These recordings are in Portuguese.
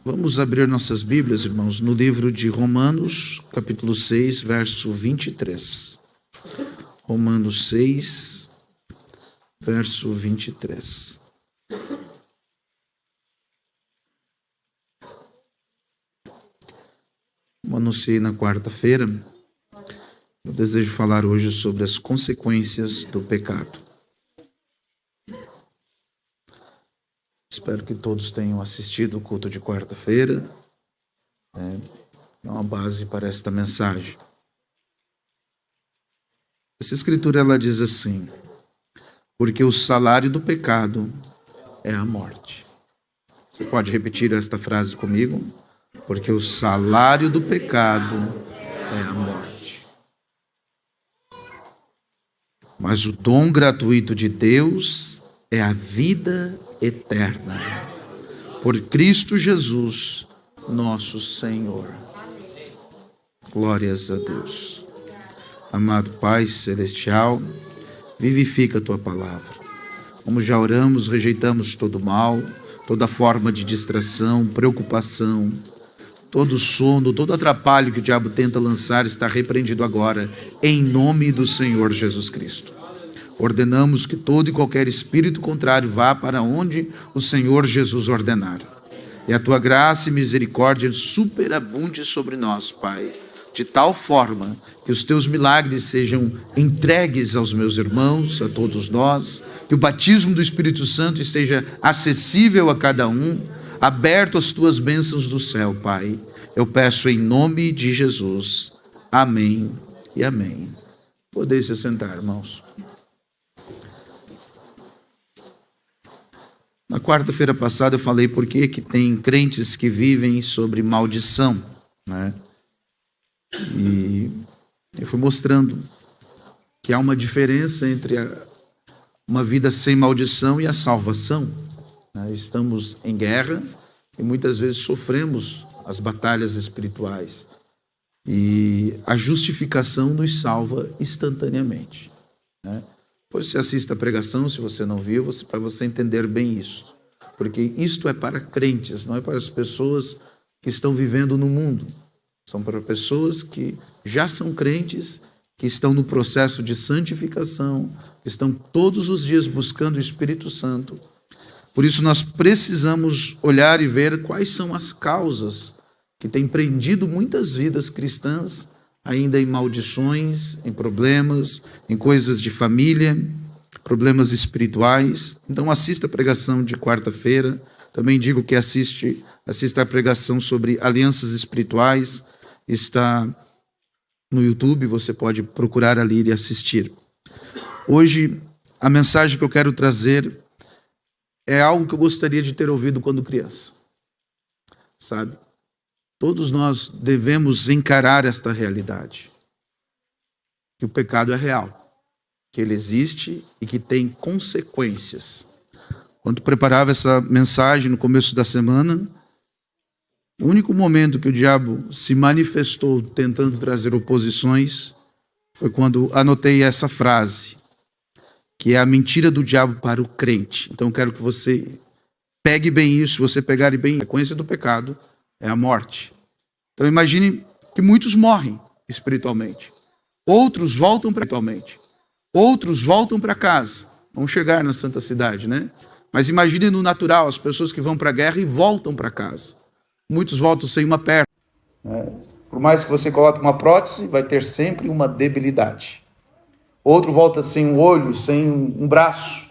Vamos abrir nossas Bíblias, irmãos, no livro de Romanos, capítulo 6, verso 23. Romanos 6, verso 23. Como anunciei na quarta-feira, eu desejo falar hoje sobre as consequências do pecado. Espero que todos tenham assistido o culto de quarta-feira. É uma base para esta mensagem. Essa escritura ela diz assim: porque o salário do pecado é a morte. Você pode repetir esta frase comigo? Porque o salário do pecado é a morte. Mas o dom gratuito de Deus é a vida eterna, por Cristo Jesus, nosso Senhor. Glórias a Deus. Amado Pai Celestial, vivifica a Tua palavra. Como já oramos, rejeitamos todo mal, toda forma de distração, preocupação, todo sono, todo atrapalho que o diabo tenta lançar está repreendido agora, em nome do Senhor Jesus Cristo. Ordenamos que todo e qualquer espírito contrário vá para onde o Senhor Jesus ordenar. E a Tua graça e misericórdia superabunde sobre nós, Pai, de tal forma que os Teus milagres sejam entregues aos meus irmãos, a todos nós, que o batismo do Espírito Santo esteja acessível a cada um, aberto às Tuas bênçãos do céu, Pai. Eu peço em nome de Jesus. Amém e amém. Podem se sentar, irmãos. Na quarta-feira passada eu falei por que tem crentes que vivem sobre maldição, né? E eu fui mostrando que há uma diferença entre uma vida sem maldição e a salvação. Estamos em guerra e muitas vezes sofremos as batalhas espirituais. E a justificação nos salva instantaneamente, né? Depois você assista a pregação, se você não viu, para você entender bem isso. Porque isto é para crentes, não é para as pessoas que estão vivendo no mundo. São para pessoas que já são crentes, que estão no processo de santificação, que estão todos os dias buscando o Espírito Santo. Por isso nós precisamos olhar e ver quais são as causas que têm prendido muitas vidas cristãs ainda em maldições, em problemas, em coisas de família, problemas espirituais. Então assista a pregação de quarta-feira. Também digo que assista a pregação sobre alianças espirituais. Está no YouTube, você pode procurar ali e assistir. Hoje, a mensagem que eu quero trazer é algo que eu gostaria de ter ouvido quando criança. Sabe? Todos nós devemos encarar esta realidade. Que o pecado é real, que ele existe e que tem consequências. Quando preparava essa mensagem no começo da semana, o único momento que o diabo se manifestou tentando trazer oposições foi quando anotei essa frase, que é a mentira do diabo para o crente. Então eu quero que você pegue bem isso, se você pegar bem, a consequência do pecado é a morte. Então imagine que muitos morrem espiritualmente. Outros voltam para casa. Vão chegar na santa cidade, né? Mas imagine no natural, as pessoas que vão para a guerra e voltam para casa. Muitos voltam sem uma perna. Por mais que você coloque uma prótese, vai ter sempre uma debilidade. Outro volta sem um olho, sem um braço.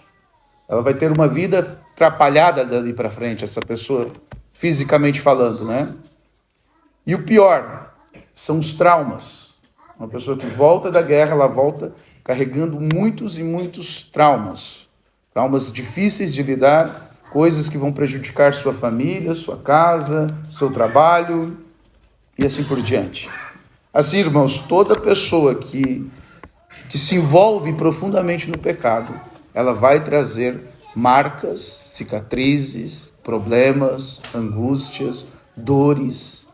Ela vai ter uma vida atrapalhada dali para frente, essa pessoa, fisicamente falando, né? E o pior são os traumas. Uma pessoa que volta da guerra, ela volta carregando muitos e muitos traumas. Traumas difíceis de lidar, coisas que vão prejudicar sua família, sua casa, seu trabalho e assim por diante. Assim, irmãos, toda pessoa que se envolve profundamente no pecado, ela vai trazer marcas, cicatrizes, problemas, angústias, dores,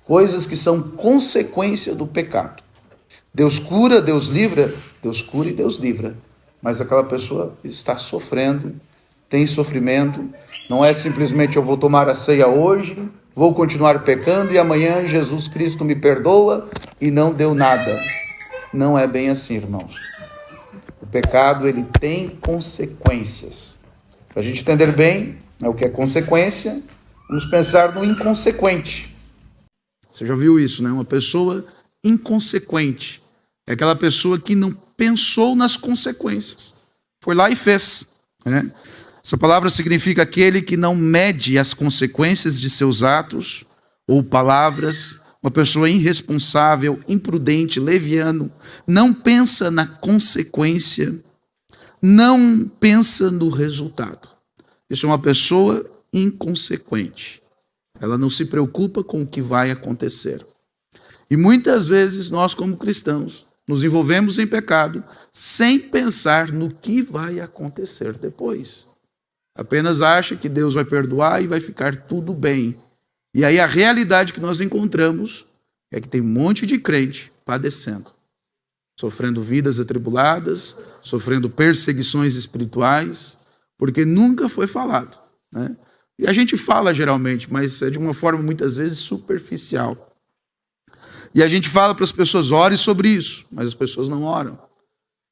coisas que são consequência do pecado. Deus cura, Deus livra, Deus cura e Deus livra. Mas aquela pessoa está sofrendo, tem sofrimento. Não é simplesmente eu vou tomar a ceia hoje, vou continuar pecando e amanhã Jesus Cristo me perdoa e não deu nada. Não é bem assim, irmãos. O pecado, ele tem consequências. Para a gente entender bem o que é consequência, vamos pensar no inconsequente. Você já viu isso, né? Uma pessoa inconsequente é aquela pessoa que não pensou nas consequências. Foi lá e fez, né? Essa palavra significa aquele que não mede as consequências de seus atos ou palavras, uma pessoa irresponsável, imprudente, leviano, não pensa na consequência, não pensa no resultado. Isso é uma pessoa inconsequente. Ela não se preocupa com o que vai acontecer. E muitas vezes nós, como cristãos, nos envolvemos em pecado sem pensar no que vai acontecer depois. Apenas acha que Deus vai perdoar e vai ficar tudo bem. E aí a realidade que nós encontramos é que tem um monte de crente padecendo, sofrendo vidas atribuladas, sofrendo perseguições espirituais, porque nunca foi falado, né? E a gente fala geralmente, mas é de uma forma muitas vezes superficial. E a gente fala para as pessoas, ore sobre isso, mas as pessoas não oram.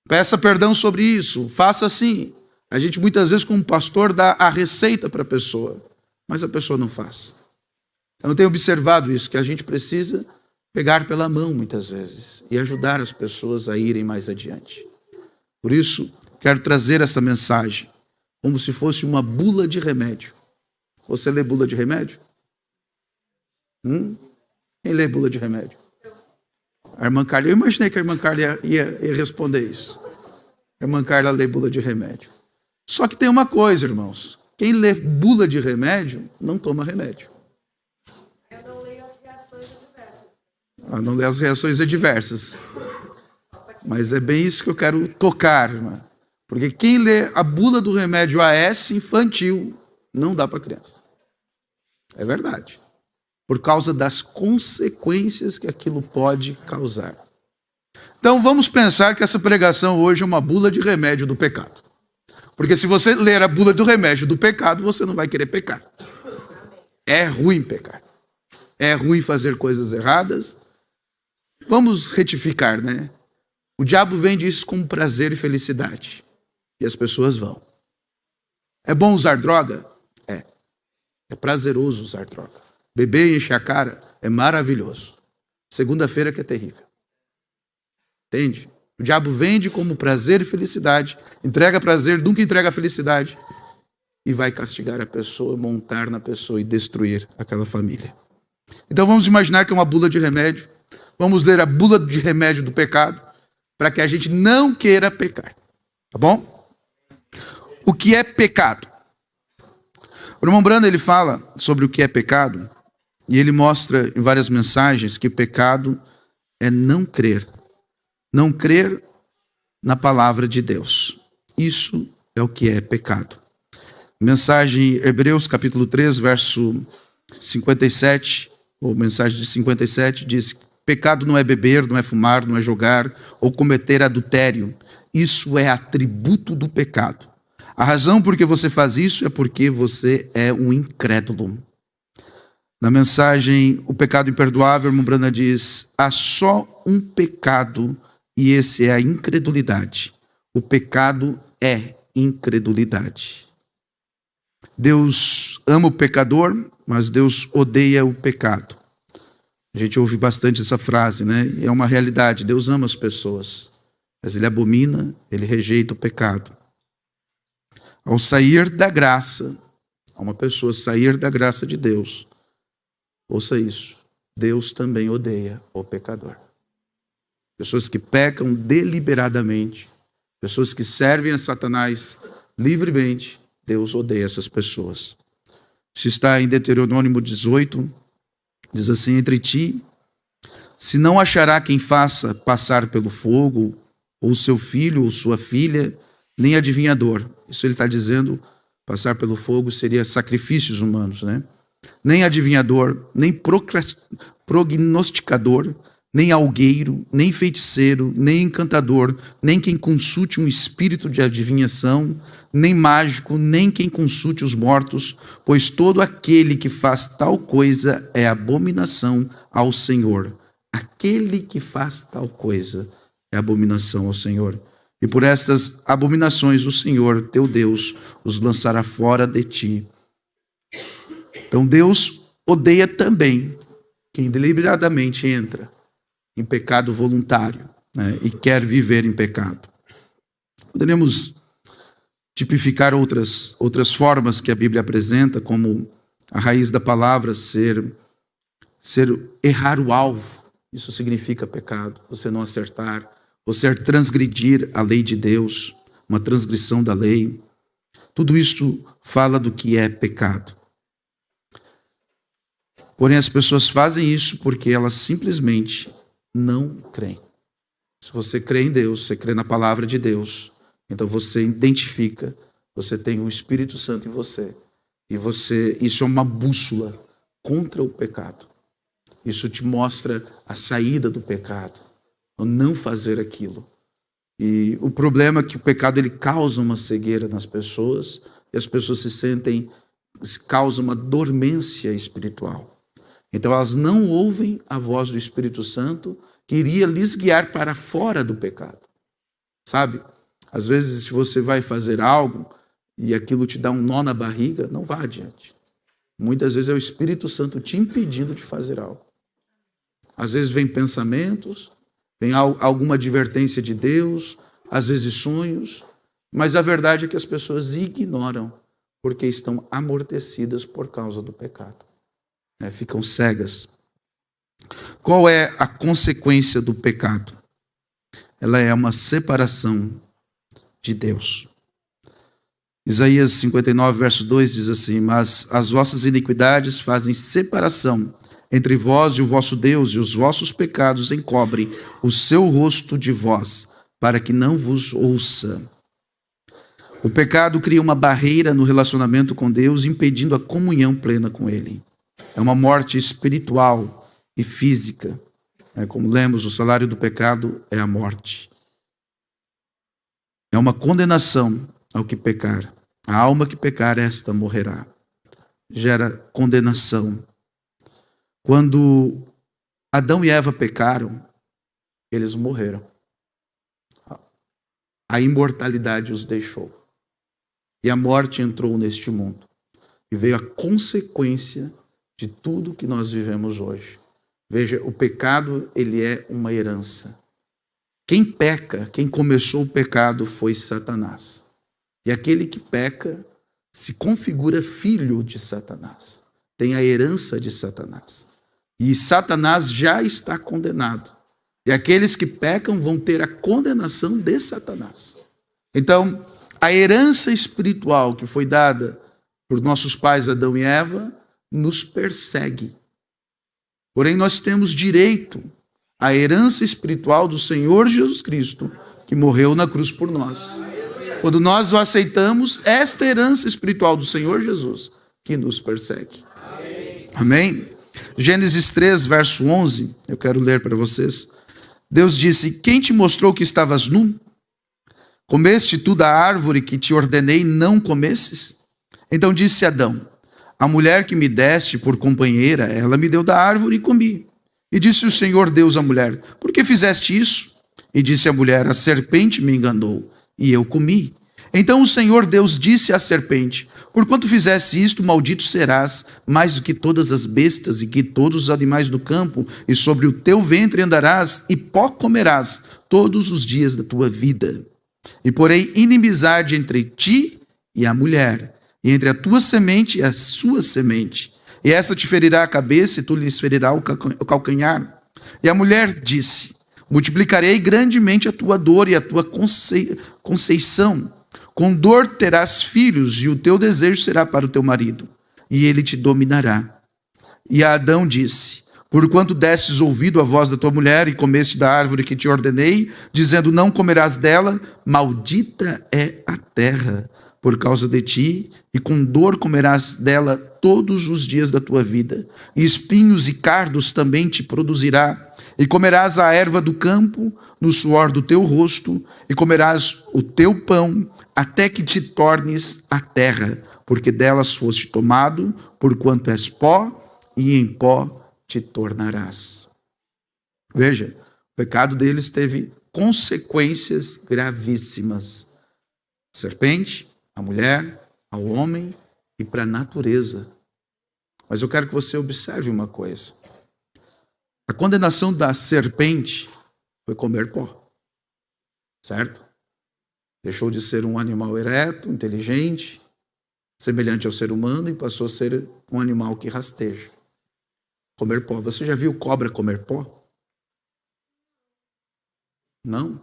Peça perdão sobre isso, faça assim. A gente muitas vezes, como pastor, dá a receita para a pessoa, mas a pessoa não faz. Eu tenho observado isso, que a gente precisa pegar pela mão muitas vezes e ajudar as pessoas a irem mais adiante. Por isso, quero trazer essa mensagem como se fosse uma bula de remédio. Você lê bula de remédio? Quem lê bula de remédio? A irmã Carla. Eu imaginei que a irmã Carla ia responder isso. A irmã Carla lê bula de remédio. Só que tem uma coisa, irmãos. Quem lê bula de remédio, não toma remédio. Eu não leio as reações adversas. Não lê as reações adversas. Mas é bem isso que eu quero tocar, irmã. Porque quem lê a bula do remédio AS infantil, não dá para criança. É verdade. Por causa das consequências que aquilo pode causar. Então vamos pensar que essa pregação hoje é uma bula de remédio do pecado. Porque se você ler a bula do remédio do pecado, você não vai querer pecar. É ruim pecar. É ruim fazer coisas erradas. Vamos retificar, né? O diabo vende isso como prazer e felicidade. E as pessoas vão. É bom usar droga? É. É prazeroso usar droga. Beber e encher a cara é maravilhoso. Segunda-feira que é terrível. Entende? O diabo vende como prazer e felicidade. Entrega prazer, nunca entrega felicidade. E vai castigar a pessoa, montar na pessoa e destruir aquela família. Então vamos imaginar que é uma bula de remédio. Vamos ler a bula de remédio do pecado para que a gente não queira pecar. Tá bom? O que é pecado? O irmão Brando, ele fala sobre o que é pecado e ele mostra em várias mensagens que pecado é não crer. Não crer na palavra de Deus. Isso é o que é pecado. Mensagem Hebreus capítulo 3, verso 57, ou mensagem de 57, diz: pecado não é beber, não é fumar, não é jogar ou cometer adultério. Isso é atributo do pecado. A razão por que você faz isso é porque você é um incrédulo. Na mensagem O Pecado Imperdoável, o irmão Brana diz: há só um pecado e esse é a incredulidade. O pecado é incredulidade. Deus ama o pecador, mas Deus odeia o pecado. A gente ouve bastante essa frase, né? E é uma realidade. Deus ama as pessoas, mas Ele abomina, Ele rejeita o pecado. Ao sair da graça, a uma pessoa sair da graça de Deus, ouça isso, Deus também odeia o pecador. Pessoas que pecam deliberadamente, pessoas que servem a Satanás livremente, Deus odeia essas pessoas. Isso está em Deuteronômio 18, diz assim: entre ti, se não achará quem faça passar pelo fogo, ou seu filho ou sua filha, nem adivinhador. Isso ele está dizendo, passar pelo fogo seria sacrifícios humanos, né? Nem adivinhador, nem prognosticador, nem algueiro, nem feiticeiro, nem encantador, nem quem consulte um espírito de adivinhação, nem mágico, nem quem consulte os mortos, pois todo aquele que faz tal coisa é abominação ao Senhor. Aquele que faz tal coisa é abominação ao Senhor. E por estas abominações o Senhor, teu Deus, os lançará fora de ti. Então Deus odeia também quem deliberadamente entra em pecado voluntário, né, e quer viver em pecado. Poderíamos tipificar outras formas que a Bíblia apresenta, como a raiz da palavra ser errar o alvo. Isso significa pecado, você não acertar, você transgredir a lei de Deus, uma transgressão da lei. Tudo isso fala do que é pecado. Porém, as pessoas fazem isso porque elas simplesmente não creem. Se você crê em Deus, você crê na palavra de Deus, então você identifica, você tem o Espírito Santo em você, e isso é uma bússola contra o pecado. Isso te mostra a saída do pecado, o não fazer aquilo. E o problema é que o pecado ele causa uma cegueira nas pessoas, e as pessoas causa uma dormência espiritual. Então elas não ouvem a voz do Espírito Santo que iria lhes guiar para fora do pecado. Sabe? Às vezes se você vai fazer algo e aquilo te dá um nó na barriga, não vá adiante. Muitas vezes é o Espírito Santo te impedindo de fazer algo. Às vezes vem pensamentos, vem alguma advertência de Deus, às vezes sonhos, mas a verdade é que as pessoas ignoram porque estão amortecidas por causa do pecado. Ficam cegas. Qual é a consequência do pecado? Ela é uma separação de Deus. Isaías 59, verso 2 diz assim: mas as vossas iniquidades fazem separação entre vós e o vosso Deus, e os vossos pecados encobrem o seu rosto de vós, para que não vos ouça. O pecado cria uma barreira no relacionamento com Deus, impedindo a comunhão plena com Ele. É uma morte espiritual e física. Como lemos, o salário do pecado é a morte. É uma condenação ao que pecar. A alma que pecar, esta morrerá. Gera condenação. Quando Adão e Eva pecaram, eles morreram. A imortalidade os deixou. E a morte entrou neste mundo. E veio a consequência de tudo que nós vivemos hoje. Veja, o pecado, ele é uma herança. Quem peca, quem começou o pecado foi Satanás. E aquele que peca se configura filho de Satanás. Tem a herança de Satanás. E Satanás já está condenado. E aqueles que pecam vão ter a condenação de Satanás. Então, a herança espiritual que foi dada por nossos pais Adão e Eva nos persegue. Porém, nós temos direito à herança espiritual do Senhor Jesus Cristo, que morreu na cruz por nós. Quando nós o aceitamos, esta herança espiritual do Senhor Jesus, que nos persegue. Amém? Gênesis 3, verso 11, eu quero ler para vocês. Deus disse: quem te mostrou que estavas nu? Comeste tu da árvore que te ordenei não comesses? Então disse Adão: a mulher que me deste por companheira, ela me deu da árvore e comi. E disse o Senhor Deus à mulher: por que fizeste isso? E disse a mulher: a serpente me enganou, e eu comi. Então o Senhor Deus disse à serpente: porquanto fizeste isto, maldito serás, mais do que todas as bestas e que todos os animais do campo, e sobre o teu ventre andarás, e pó comerás todos os dias da tua vida. E porei inimizade entre ti e a mulher, e entre a tua semente e a sua semente. E essa te ferirá a cabeça, e tu lhes ferirá o calcanhar. E a mulher disse: multiplicarei grandemente a tua dor e a tua conceição. Com dor terás filhos, e o teu desejo será para o teu marido, e ele te dominará. E a Adão disse: porquanto destes ouvido à voz da tua mulher, e comeste da árvore que te ordenei, dizendo: não comerás dela, maldita é a terra, por causa de ti, e com dor comerás dela todos os dias da tua vida. E espinhos e cardos também te produzirá. E comerás a erva do campo no suor do teu rosto, e comerás o teu pão até que te tornes a terra, porque delas foste tomado, porquanto és pó, e em pó te tornarás. Veja, o pecado deles teve consequências gravíssimas. A serpente, a mulher, ao homem e para a natureza. Mas eu quero que você observe uma coisa. A condenação da serpente foi comer pó. Certo? Deixou de ser um animal ereto, inteligente, semelhante ao ser humano, e passou a ser um animal que rasteja. Comer pó. Você já viu cobra comer pó? Não.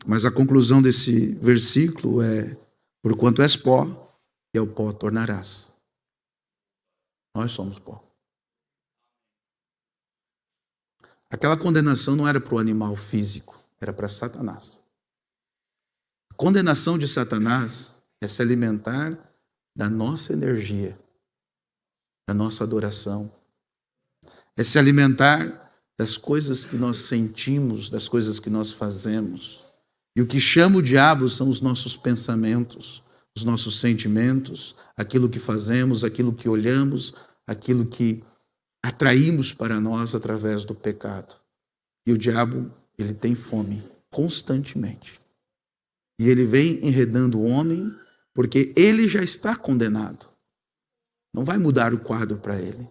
Mas a conclusão desse versículo é: porquanto és pó, e ao pó tornarás. Nós somos pó. Aquela condenação não era para o animal físico, era para Satanás. A condenação de Satanás é se alimentar da nossa energia, da nossa adoração. É se alimentar das coisas que nós sentimos, das coisas que nós fazemos. E o que chama o diabo são os nossos pensamentos, os nossos sentimentos, aquilo que fazemos, aquilo que olhamos, aquilo que atraímos para nós através do pecado. E o diabo, ele tem fome constantemente. E ele vem enredando o homem, porque ele já está condenado. Não vai mudar o quadro para ele,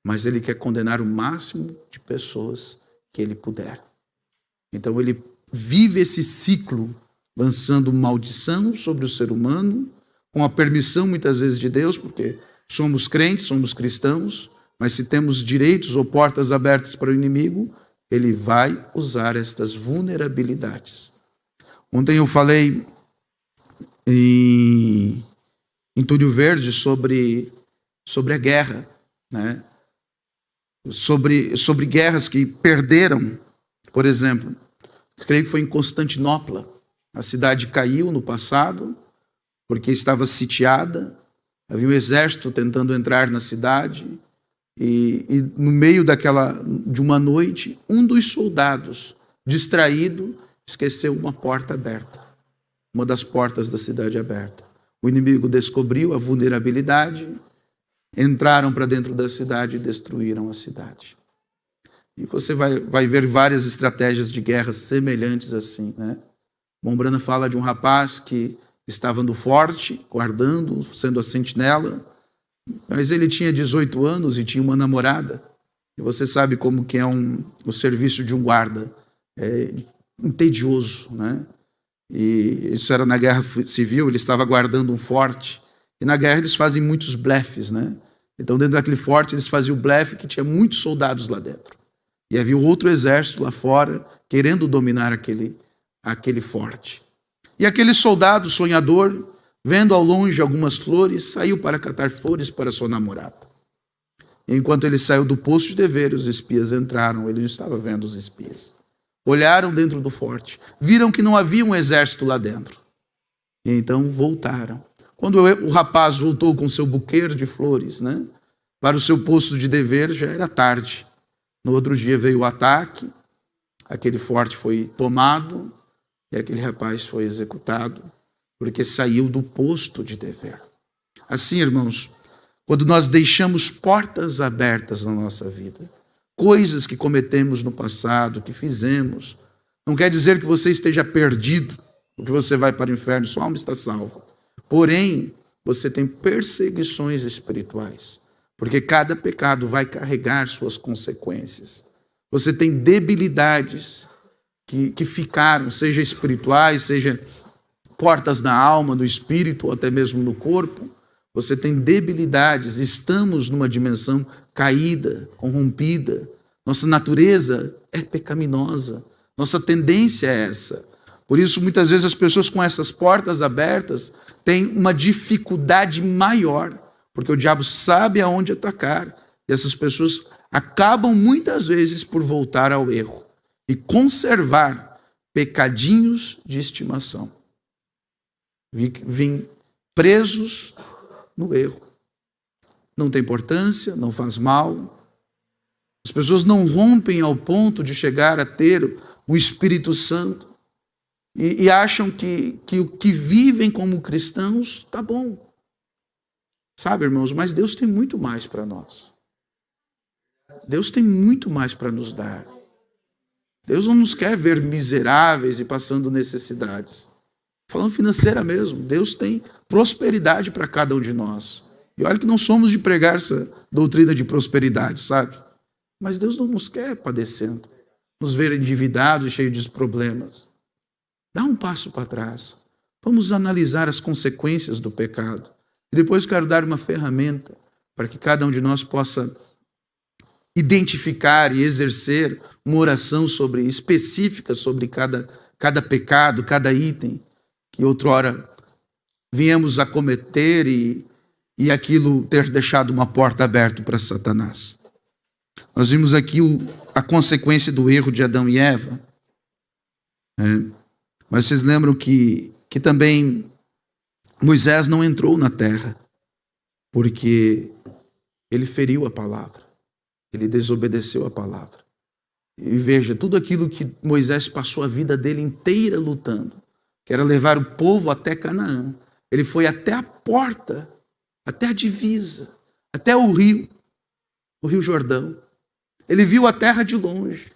mas ele quer condenar o máximo de pessoas que ele puder. Então ele vive esse ciclo, lançando maldição sobre o ser humano, com a permissão muitas vezes de Deus, porque somos crentes, somos cristãos, mas se temos direitos ou portas abertas para o inimigo, ele vai usar estas vulnerabilidades. Ontem eu falei em Túlio Verde sobre a guerra, né? Sobre guerras que perderam. Por exemplo, creio que foi em Constantinopla. A cidade caiu no passado, porque estava sitiada. Havia um exército tentando entrar na cidade. E no meio de uma noite, um dos soldados, distraído, esqueceu uma porta aberta. Uma das portas da cidade aberta. O inimigo descobriu a vulnerabilidade, entraram para dentro da cidade e destruíram a cidade. E você vai ver várias estratégias de guerra semelhantes assim, né? Mombrana fala de um rapaz que estava no forte, guardando, sendo a sentinela, mas ele tinha 18 anos e tinha uma namorada. E você sabe como que é o serviço de um guarda. É entedioso, né? E isso era na Guerra Civil, ele estava guardando um forte. E na guerra eles fazem muitos blefes, né? Então dentro daquele forte eles faziam o blefe que tinha muitos soldados lá dentro. E havia outro exército lá fora querendo dominar aquele forte. E aquele soldado sonhador, vendo ao longe algumas flores, saiu para catar flores para sua namorada. E enquanto ele saiu do posto de dever, os espias entraram. Ele não estava vendo os espias. Olharam dentro do forte, viram que não havia um exército lá dentro. E então voltaram. Quando o rapaz voltou com seu buquê de flores, né, para o seu posto de dever, já era tarde. No outro dia veio o ataque, aquele forte foi tomado e aquele rapaz foi executado, porque saiu do posto de dever. Assim, irmãos, quando nós deixamos portas abertas na nossa vida, coisas que cometemos no passado, que fizemos, não quer dizer que você esteja perdido, ou que você vai para o inferno, sua alma está salva. Porém, você tem perseguições espirituais, porque cada pecado vai carregar suas consequências. Você tem debilidades que ficaram, seja espirituais, seja portas na alma, no espírito, ou até mesmo no corpo. Você tem debilidades, estamos numa dimensão caída, corrompida. Nossa natureza é pecaminosa, nossa tendência é essa. Por isso, muitas vezes, as pessoas com essas portas abertas têm uma dificuldade maior, porque o diabo sabe aonde atacar, e essas pessoas acabam muitas vezes por voltar ao erro e conservar pecadinhos de estimação. vêm presos no erro. Não tem importância, não faz mal. As pessoas não rompem ao ponto de chegar a ter o Espírito Santo e acham que o que vivem como cristãos está bom. Sabe, irmãos, mas Deus tem muito mais para nós. Deus tem muito mais para nos dar. Deus não nos quer ver miseráveis e passando necessidades. Falando financeira mesmo, Deus tem prosperidade para cada um de nós. E olha que não somos de pregar essa doutrina de prosperidade, sabe? Mas Deus não nos quer padecendo, nos ver endividados, cheios de problemas. Dá um passo para trás. Vamos analisar as consequências do pecado. E depois quero dar uma ferramenta para que cada um de nós possa identificar e exercer uma oração específica sobre cada pecado, cada item que outrora viemos a cometer e aquilo ter deixado uma porta aberta para Satanás. Nós vimos aqui a consequência do erro de Adão e Eva. Mas vocês lembram que também Moisés não entrou na terra porque ele feriu a palavra. Ele desobedeceu a palavra. E veja, tudo aquilo que Moisés passou a vida dele inteira lutando, que era levar o povo até Canaã. Ele foi até a porta, até a divisa, até o Rio Jordão. Ele viu a terra de longe,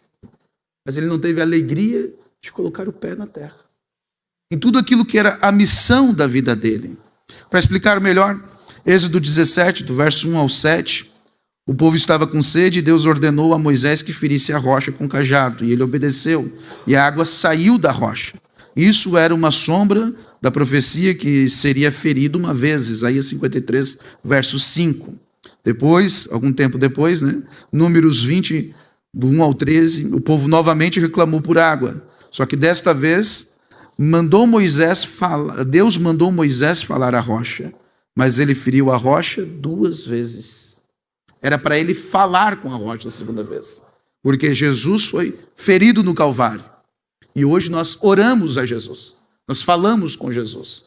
mas ele não teve a alegria de colocar o pé na terra. Em tudo aquilo que era a missão da vida dele. Para explicar melhor, Êxodo 17, do verso 1 ao 7, o povo estava com sede e Deus ordenou a Moisés que ferisse a rocha com cajado, e ele obedeceu, e a água saiu da rocha. Isso era uma sombra da profecia que seria ferido uma vez, Isaías 53, verso 5. Depois, algum tempo depois, Números 20, do 1 ao 13, o povo novamente reclamou por água. Só que desta vez, Deus mandou Moisés falar à rocha, mas ele feriu a rocha 2 vezes. Era para ele falar com a rocha a segunda vez, porque Jesus foi ferido no Calvário. E hoje nós oramos a Jesus, nós falamos com Jesus.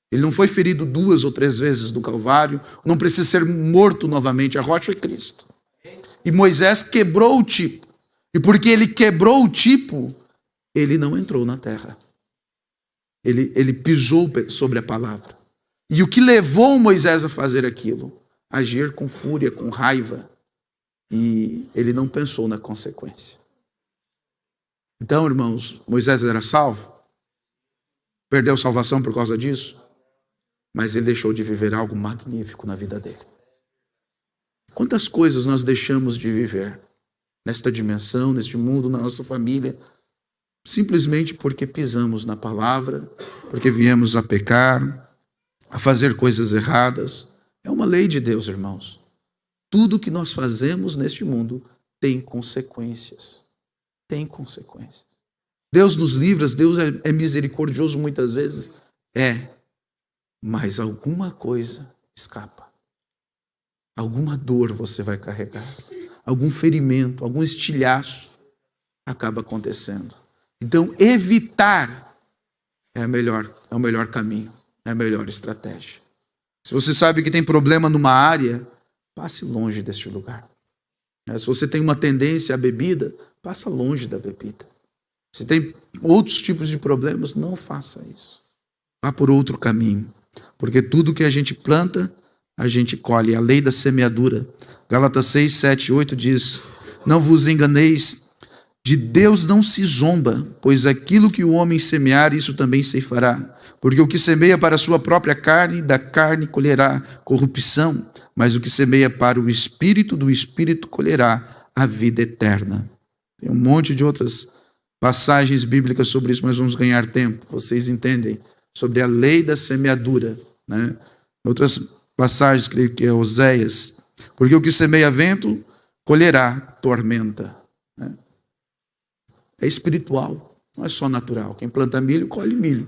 Ele não foi ferido 2 ou 3 vezes no Calvário, não precisa ser morto novamente, a rocha é Cristo. E Moisés quebrou o tipo, e porque ele quebrou o tipo, ele não entrou na terra. Ele pisou sobre a palavra. E o que levou Moisés a fazer aquilo? Agir com fúria, com raiva. E ele não pensou na consequência. Então, irmãos, Moisés era salvo? Perdeu salvação por causa disso? Mas ele deixou de viver algo magnífico na vida dele. Quantas coisas nós deixamos de viver nesta dimensão, neste mundo, na nossa família, simplesmente porque pisamos na palavra, porque viemos a pecar, a fazer coisas erradas. É uma lei de Deus, irmãos. Tudo que nós fazemos neste mundo tem consequências. Tem consequências. Deus nos livra, Deus é misericordioso muitas vezes. Mas alguma coisa escapa. Alguma dor você vai carregar. Algum ferimento, algum estilhaço acaba acontecendo. Então, evitar é o melhor caminho, é a melhor estratégia. Se você sabe que tem problema numa área, passe longe deste lugar. Se você tem uma tendência à bebida, passa longe da bebida. Se tem outros tipos de problemas, não faça isso. Vá por outro caminho. Porque tudo que a gente planta, a gente colhe. A lei da semeadura. Gálatas 6, 7 e 8 diz: não vos enganeis, de Deus não se zomba, pois aquilo que o homem semear, isso também ceifará. Porque o que semeia para a sua própria carne, da carne colherá corrupção, mas o que semeia para o Espírito, do Espírito colherá a vida eterna. Tem um monte de outras passagens bíblicas sobre isso, mas vamos ganhar tempo. Vocês entendem sobre a lei da semeadura. Outras passagens, creio que é Oséias. Porque o que semeia vento, colherá tormenta. É espiritual, não é só natural. Quem planta milho, colhe milho.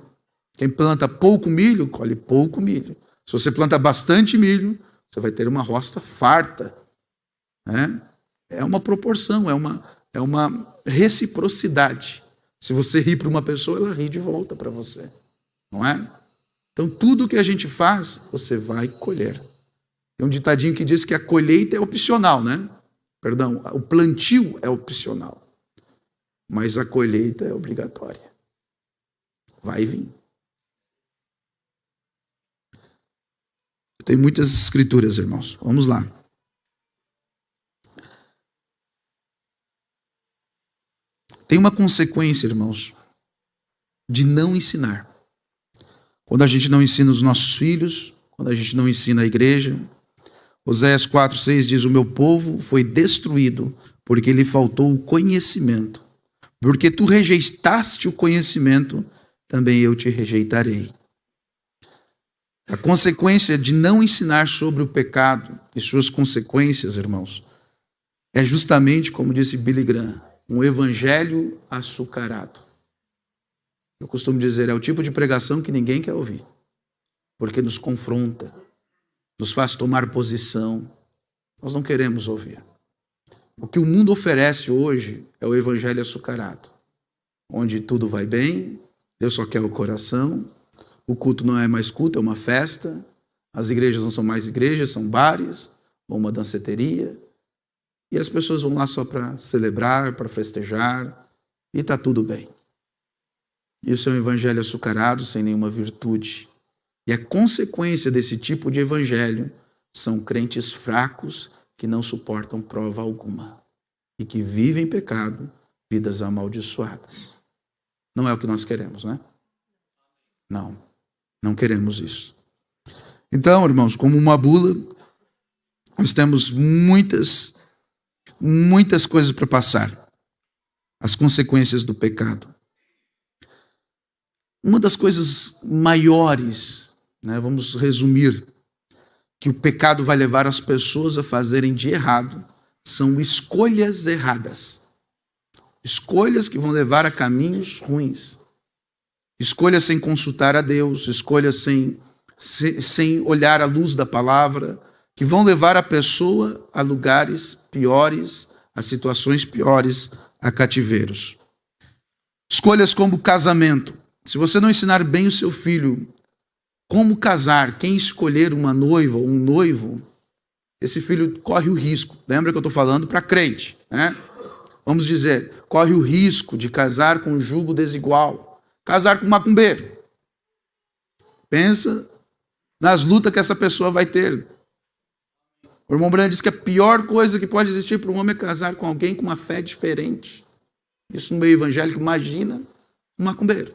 Quem planta pouco milho, colhe pouco milho. Se você planta bastante milho, você vai ter uma roça farta. É uma proporção, é uma reciprocidade. Se você ri para uma pessoa, ela ri de volta para você. Não é? Então, tudo que a gente faz, você vai colher. Tem um ditadinho que diz que a colheita é opcional, né? Perdão, o plantio é opcional. Mas a colheita é obrigatória. Vai vir. Tem muitas escrituras, irmãos. Vamos lá. Tem uma consequência, irmãos, de não ensinar. Quando a gente não ensina os nossos filhos, quando a gente não ensina a igreja. Oséias 4:6 diz: o meu povo foi destruído porque lhe faltou o conhecimento. Porque tu rejeitaste o conhecimento, também eu te rejeitarei. A consequência de não ensinar sobre o pecado e suas consequências, irmãos, é justamente, como disse Billy Graham, um evangelho açucarado. Eu costumo dizer, é o tipo de pregação que ninguém quer ouvir, porque nos confronta, nos faz tomar posição. Nós não queremos ouvir. O que o mundo oferece hoje é o evangelho açucarado, onde tudo vai bem, Deus só quer o coração, o culto não é mais culto, é uma festa, as igrejas não são mais igrejas, são bares, ou uma danceteria, e as pessoas vão lá só para celebrar, para festejar, e está tudo bem. Isso é um evangelho açucarado, sem nenhuma virtude. E a consequência desse tipo de evangelho são crentes fracos que não suportam prova alguma e que vivem em pecado, vidas amaldiçoadas. Não é o que nós queremos, né? Não queremos isso. Então, irmãos, como uma bula, nós temos muitas coisas para passar. As consequências do pecado. Uma das coisas maiores, né, vamos resumir, que o pecado vai levar as pessoas a fazerem de errado, são escolhas erradas. Escolhas que vão levar a caminhos ruins. Escolhas sem consultar a Deus, escolhas sem olhar a luz da palavra, que vão levar a pessoa a lugares piores, a situações piores, a cativeiros. Escolhas como casamento. Se você não ensinar bem o seu filho como casar, quem escolher uma noiva ou um noivo, esse filho corre o risco. Lembra que eu estou falando para crente, né? Vamos dizer, corre o risco de casar com um jugo desigual, casar com um macumbeiro. Pensa nas lutas que essa pessoa vai ter. O irmão Branham diz que a pior coisa que pode existir para um homem é casar com alguém com uma fé diferente. Isso no meio evangélico, imagina um macumbeiro.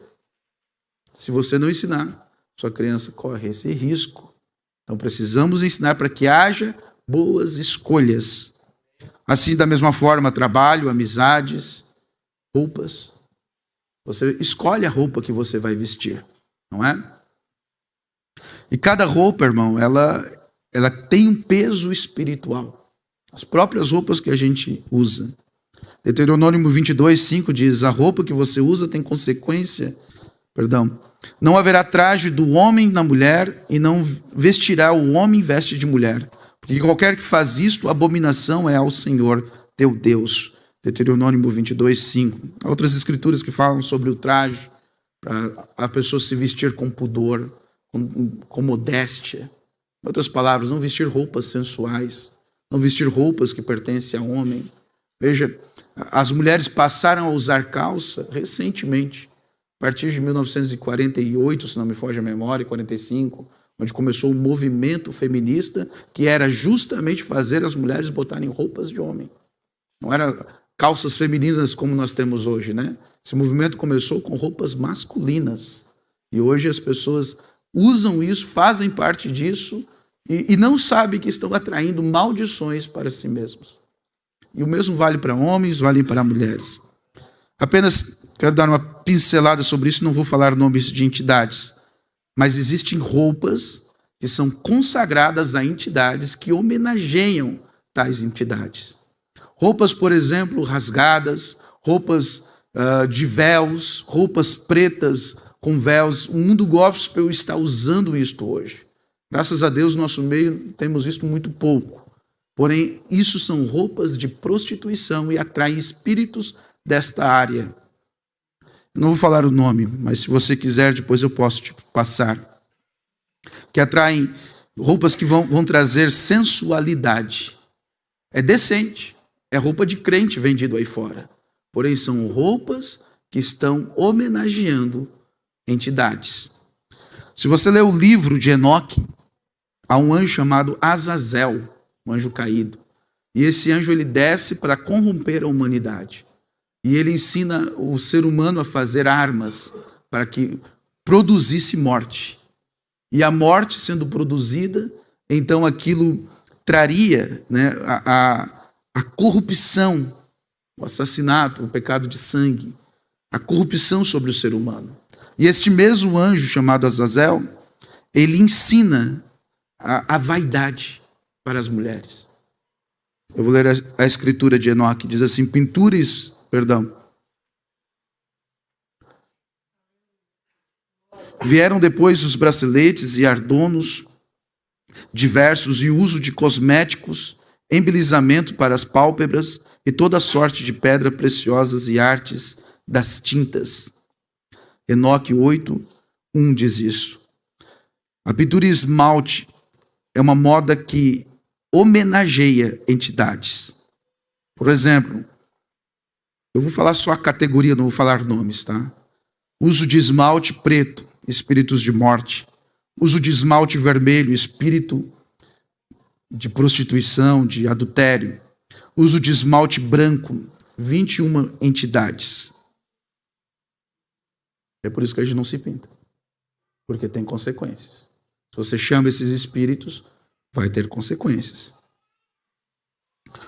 Se você não ensinar, sua criança corre esse risco. Então precisamos ensinar para que haja boas escolhas. Assim, da mesma forma, trabalho, amizades, roupas. Você escolhe a roupa que você vai vestir, não é? E cada roupa, irmão, ela tem um peso espiritual. As próprias roupas que a gente usa. Deuteronômio 22:5 diz: a roupa que você usa tem consequência. Não haverá traje do homem na mulher, e não vestirá o homem veste de mulher. Porque qualquer que faz isto, abominação é ao Senhor teu Deus. Deuteronômio 22:5. Há outras escrituras que falam sobre o traje, para a pessoa se vestir com pudor, com modéstia. Em outras palavras, não vestir roupas sensuais, não vestir roupas que pertencem ao homem. Veja, as mulheres passaram a usar calça recentemente, a partir de 1948, se não me foge a memória, 45, onde começou um movimento feminista que era justamente fazer as mulheres botarem roupas de homem. Não era calças femininas como nós temos hoje, né? Esse movimento começou com roupas masculinas. E hoje as pessoas usam isso, fazem parte disso e não sabem que estão atraindo maldições para si mesmos. E o mesmo vale para homens, vale para mulheres. Apenas quero dar uma pincelada sobre isso, não vou falar nomes de entidades, mas existem roupas que são consagradas a entidades que homenageiam tais entidades. Roupas, por exemplo, rasgadas, roupas de véus, roupas pretas com véus. O mundo gospel está usando isto hoje. Graças a Deus, no nosso meio temos visto muito pouco. Porém, isso são roupas de prostituição e atraem espíritos desta área. Eu não vou falar o nome, mas se você quiser, depois eu posso te passar. que atraem, roupas que vão trazer sensualidade. É decente, é roupa de crente vendido aí fora. Porém, são roupas que estão homenageando entidades. Se você ler o livro de Enoque, há um anjo chamado Azazel, um anjo caído. E esse anjo ele desce para corromper a humanidade. E ele ensina o ser humano a fazer armas para que produzisse morte. E a morte sendo produzida, então aquilo traria, né, a corrupção, o assassinato, o pecado de sangue, a corrupção sobre o ser humano. E este mesmo anjo chamado Azazel, ele ensina a vaidade para as mulheres. Eu vou ler a escritura de Enoque, diz assim, Vieram depois os braceletes e ardonos diversos e uso de cosméticos, embelezamento para as pálpebras e toda sorte de pedra preciosas e artes das tintas. Enoque 8:1 diz isso. A pintura esmalte é uma moda que homenageia entidades. Por exemplo, eu vou falar só a categoria, não vou falar nomes, tá? Uso de esmalte preto, espíritos de morte. Uso de esmalte vermelho, espírito de prostituição, de adultério. Uso de esmalte branco, 21 entidades. É por isso que a gente não se pinta. Porque tem consequências. Se você chama esses espíritos, vai ter consequências.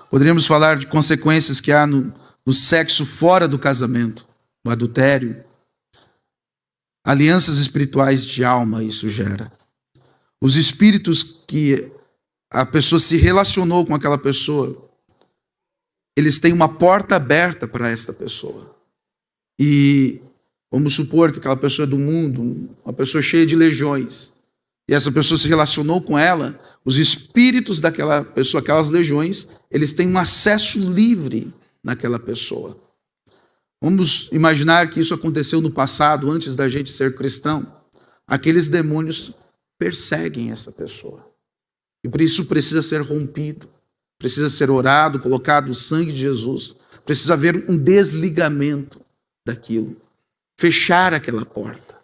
Poderíamos falar de consequências que há no sexo fora do casamento, no adultério. Alianças espirituais de alma isso gera. Os espíritos que a pessoa se relacionou com aquela pessoa, eles têm uma porta aberta para esta pessoa. E vamos supor que aquela pessoa é do mundo, uma pessoa cheia de legiões, e essa pessoa se relacionou com ela, os espíritos daquela pessoa, aquelas legiões, eles têm um acesso livre naquela pessoa. Vamos imaginar que isso aconteceu no passado, antes da gente ser cristão. Aqueles demônios perseguem essa pessoa. E por isso precisa ser rompido, precisa ser orado, colocado o sangue de Jesus. Precisa haver um desligamento daquilo. Fechar aquela porta.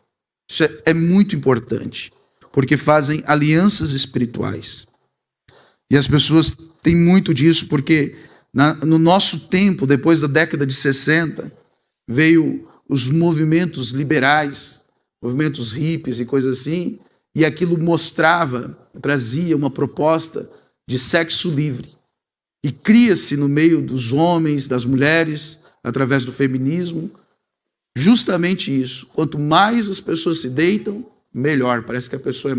Isso é muito importante, porque fazem alianças espirituais. E as pessoas têm muito disso, porque no nosso tempo, depois da década de 60, veio os movimentos liberais, movimentos hippies e coisas assim, e aquilo trazia uma proposta de sexo livre. E cria-se no meio dos homens, das mulheres, através do feminismo, justamente isso. Quanto mais as pessoas se deitam, melhor. Parece que a pessoa é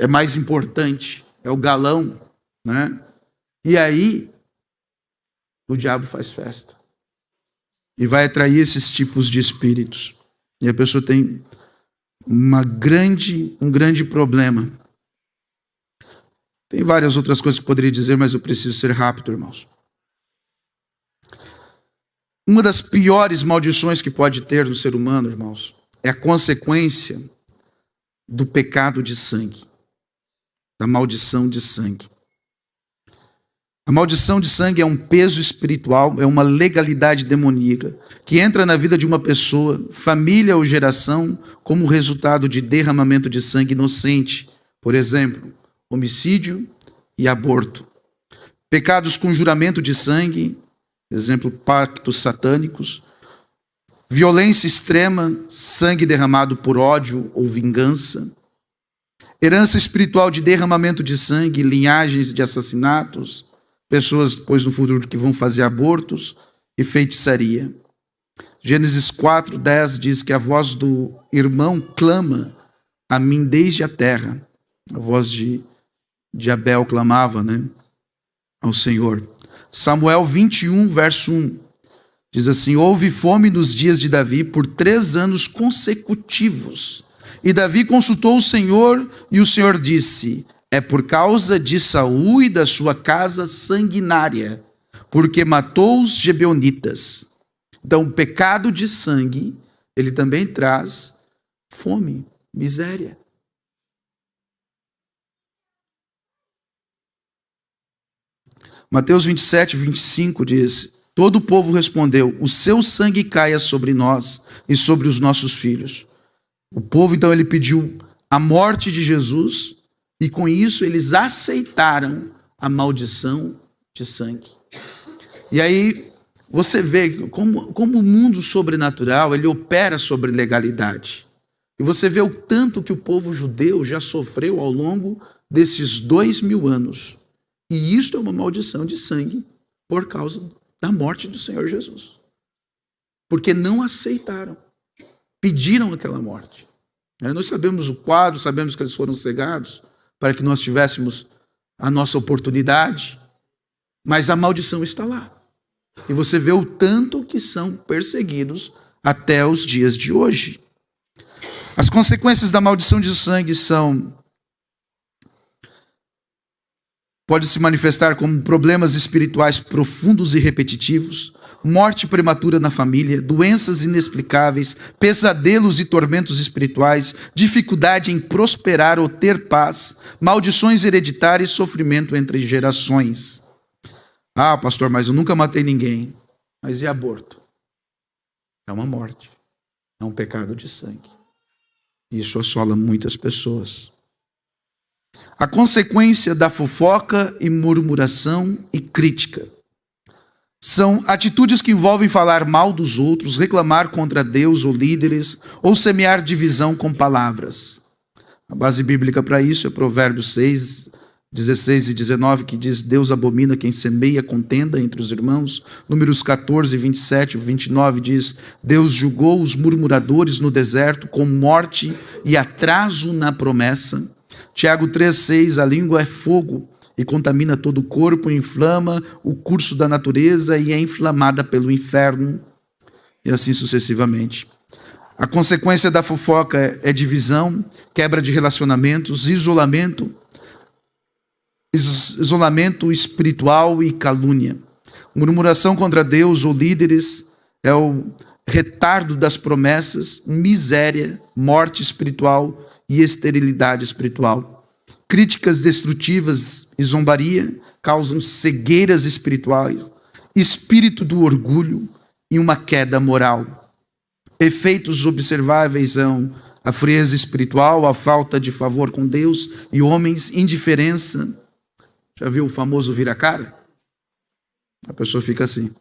mais importante, é o galão, né? E aí, o diabo faz festa. E vai atrair esses tipos de espíritos. E a pessoa tem um grande problema. Tem várias outras coisas que eu poderia dizer, mas eu preciso ser rápido, irmãos. Uma das piores maldições que pode ter no ser humano, irmãos, é a consequência do pecado de sangue, da maldição de sangue. A maldição de sangue é um peso espiritual, é uma legalidade demoníaca que entra na vida de uma pessoa, família ou geração, como resultado de derramamento de sangue inocente. Por exemplo, homicídio e aborto. Pecados com juramento de sangue, exemplo, pactos satânicos. Violência extrema, sangue derramado por ódio ou vingança. Herança espiritual de derramamento de sangue, linhagens de assassinatos. Pessoas depois no futuro que vão fazer abortos e feitiçaria. Gênesis 4:10 diz que a voz do irmão clama a mim desde a terra. A voz de Abel clamava, né, ao Senhor. Samuel 21, verso 1, diz assim: houve fome nos dias de Davi por 3 anos consecutivos. E Davi consultou o Senhor e o Senhor disse: é por causa de Saul e da sua casa sanguinária, porque matou os gibeonitas. Então, o pecado de sangue, ele também traz fome, miséria. Mateus 27, 25 diz: todo o povo respondeu: o seu sangue caia sobre nós e sobre os nossos filhos. O povo, então, ele pediu a morte de Jesus e com isso eles aceitaram a maldição de sangue. E aí você vê como o mundo sobrenatural ele opera sobre legalidade. E você vê o tanto que o povo judeu já sofreu ao longo desses 2000 anos. E isto é uma maldição de sangue por causa da morte do Senhor Jesus. Porque não aceitaram. Pediram aquela morte. Nós sabemos o quadro, sabemos que eles foram cegados para que nós tivéssemos a nossa oportunidade. Mas a maldição está lá. E você vê o tanto que são perseguidos até os dias de hoje. As consequências da maldição de sangue pode se manifestar como problemas espirituais profundos e repetitivos, morte prematura na família, doenças inexplicáveis, pesadelos e tormentos espirituais, dificuldade em prosperar ou ter paz, maldições hereditárias e sofrimento entre gerações. Ah, pastor, mas eu nunca matei ninguém. Mas e aborto? É uma morte. É um pecado de sangue. Isso assola muitas pessoas. A consequência da fofoca e murmuração e crítica são atitudes que envolvem falar mal dos outros, reclamar contra Deus ou líderes, ou semear divisão com palavras. A base bíblica para isso é Provérbios 6, 16 e 19, que diz: Deus abomina quem semeia contenda entre os irmãos. Números 14, 27 e 29 diz: Deus julgou os murmuradores no deserto com morte e atraso na promessa. Tiago 3,6: a língua é fogo e contamina todo o corpo, inflama o curso da natureza e é inflamada pelo inferno, e assim sucessivamente. A consequência da fofoca é divisão, quebra de relacionamentos, isolamento espiritual e calúnia. Murmuração contra Deus ou líderes é o retardo das promessas, miséria, morte espiritual e esterilidade espiritual. Críticas destrutivas e zombaria causam cegueiras espirituais, espírito do orgulho e uma queda moral. Efeitos observáveis são a frieza espiritual, a falta de favor com Deus e homens, indiferença. Já viu o famoso vira-cara? A pessoa fica assim.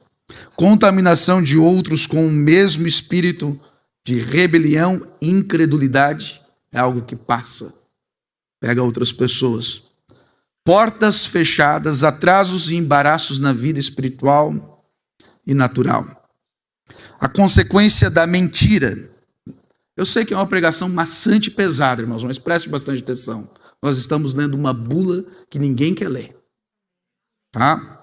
Contaminação de outros com o mesmo espírito de rebelião e incredulidade é algo que passa, pega outras pessoas. Portas fechadas, atrasos e embaraços na vida espiritual e natural. A consequência da mentira. Eu sei que é uma pregação maçante e pesada, irmãos, mas preste bastante atenção. Nós estamos lendo uma bula que ninguém quer ler. Tá?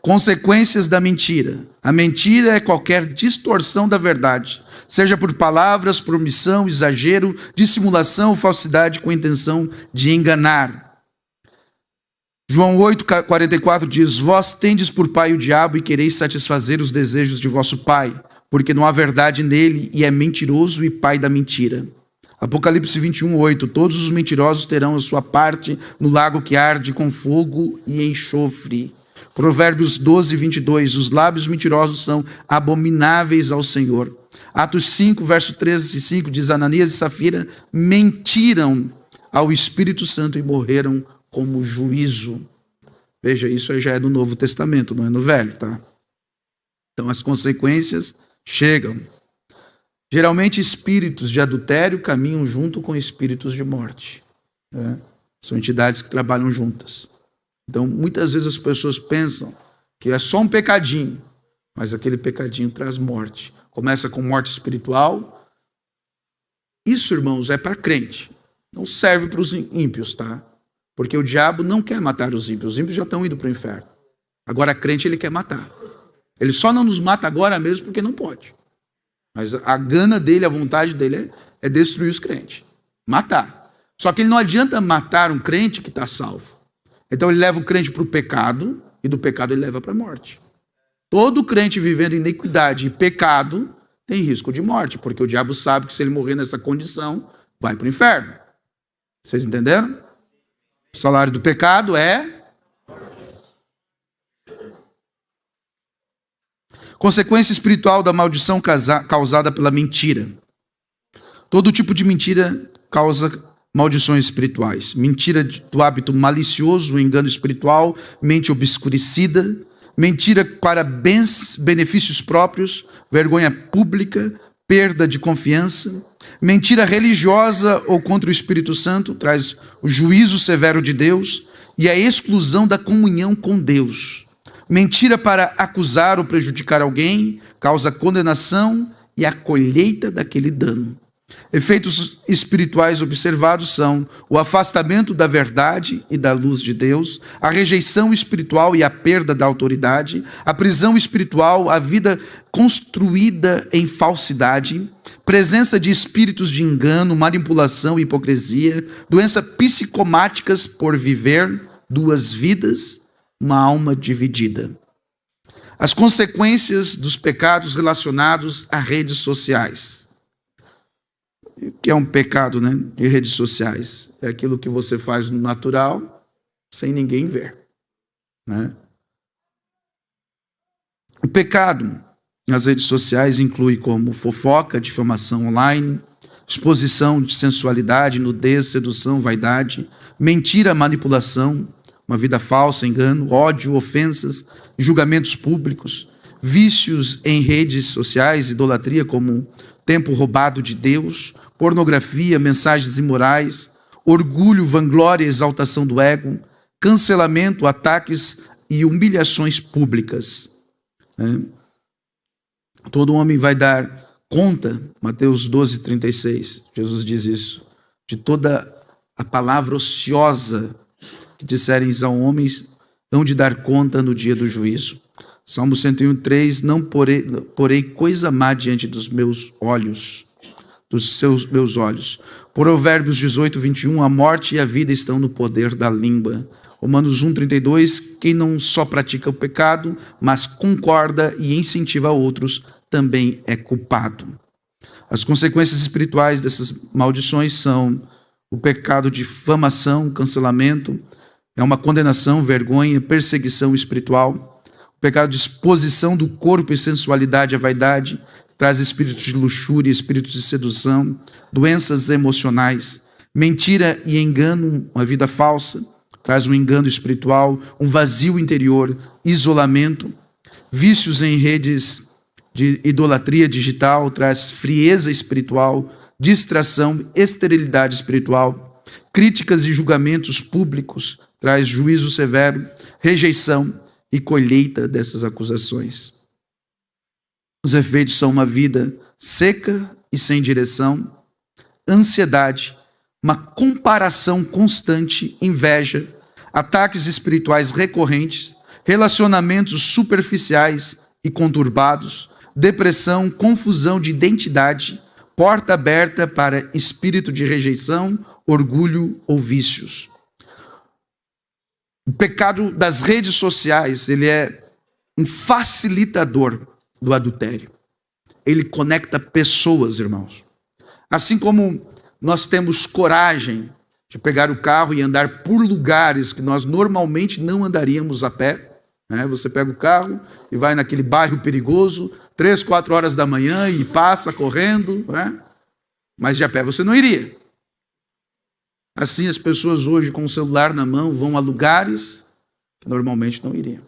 Consequências da mentira. A mentira é qualquer distorção da verdade, seja por palavras, por omissão, exagero, dissimulação ou falsidade com a intenção de enganar. João 8,44 diz: Vós tendes por pai o diabo e quereis satisfazer os desejos de vosso pai, porque não há verdade nele e é mentiroso e pai da mentira. Apocalipse 21:8: Todos os mentirosos terão a sua parte no lago que arde com fogo e enxofre. Provérbios 12:22: Os lábios mentirosos são abomináveis ao Senhor. Atos 5, verso 13 e 5 diz: Ananias e Safira mentiram ao Espírito Santo e morreram como juízo. Veja, isso aí já é do Novo Testamento, não é no Velho, tá? Então as consequências chegam. Geralmente espíritos de adultério caminham junto com espíritos de morte. Né? São entidades que trabalham juntas. Então, muitas vezes as pessoas pensam que é só um pecadinho, mas aquele pecadinho traz morte. Começa com morte espiritual. Isso, irmãos, é para crente. Não serve para os ímpios, tá? Porque o diabo não quer matar os ímpios. Os ímpios já estão indo para o inferno. Agora, crente, ele quer matar. Ele só não nos mata agora mesmo porque não pode. Mas a gana dele, a vontade dele é destruir os crentes. Matar. Só que ele não adianta matar um crente que está salvo. Então ele leva o crente para o pecado, e do pecado ele leva para a morte. Todo crente vivendo em iniquidade e pecado tem risco de morte, porque o diabo sabe que se ele morrer nessa condição, vai para o inferno. Vocês entenderam? O salário do pecado é... Consequência espiritual da maldição causada pela mentira. Todo tipo de mentira causa maldições espirituais. Mentira do hábito malicioso, engano espiritual, mente obscurecida, mentira para benefícios próprios, vergonha pública, perda de confiança. Mentira religiosa ou contra o Espírito Santo traz o juízo severo de Deus e a exclusão da comunhão com Deus. Mentira para acusar ou prejudicar alguém causa condenação e a colheita daquele dano. Efeitos espirituais observados são o afastamento da verdade e da luz de Deus, a rejeição espiritual e a perda da autoridade, a prisão espiritual, a vida construída em falsidade, presença de espíritos de engano, manipulação e hipocrisia, doenças psicomáticas por viver duas vidas, uma alma dividida. As consequências dos pecados relacionados a redes sociais. O que é um pecado, né, de redes sociais? É aquilo que você faz no natural, sem ninguém ver, né? O pecado nas redes sociais inclui como fofoca, difamação online, exposição de sensualidade, nudez, sedução, vaidade, mentira, manipulação, uma vida falsa, engano, ódio, ofensas, julgamentos públicos, vícios em redes sociais, idolatria como tempo roubado de Deus, pornografia, mensagens imorais, orgulho, vanglória, exaltação do ego, cancelamento, ataques e humilhações públicas. Todo homem vai dar conta, Mateus 12:36, Jesus diz isso, de toda a palavra ociosa que disserem ao homens, hão de dar conta no dia do juízo. Salmo 101:3, não porei coisa má diante dos meus olhos, meus olhos. Provérbios 18:21, a morte e a vida estão no poder da língua. Romanos 1:32, quem não só pratica o pecado, mas concorda e incentiva outros, também é culpado. As consequências espirituais dessas maldições são o pecado de difamação, cancelamento, é uma condenação, vergonha, perseguição espiritual. O pecado de exposição do corpo e sensualidade à vaidade traz espíritos de luxúria, espíritos de sedução, doenças emocionais. Mentira e engano, uma vida falsa, traz um engano espiritual, um vazio interior, isolamento. Vícios em redes de idolatria digital traz frieza espiritual, distração, esterilidade espiritual. Críticas e julgamentos públicos traz juízo severo, rejeição e colheita dessas acusações. Os efeitos são uma vida seca e sem direção, ansiedade, uma comparação constante, inveja, ataques espirituais recorrentes, relacionamentos superficiais e conturbados, depressão, confusão de identidade, porta aberta para espírito de rejeição, orgulho ou vícios. O pecado das redes sociais, ele é um facilitador do adultério. Ele conecta pessoas, irmãos. Assim como nós temos coragem de pegar o carro e andar por lugares que nós normalmente não andaríamos a pé, né? Você pega o carro e vai naquele bairro perigoso, 3, 4 horas da manhã e passa correndo, né? Mas de a pé você não iria. Assim, as pessoas hoje com o celular na mão vão a lugares que normalmente não iriam.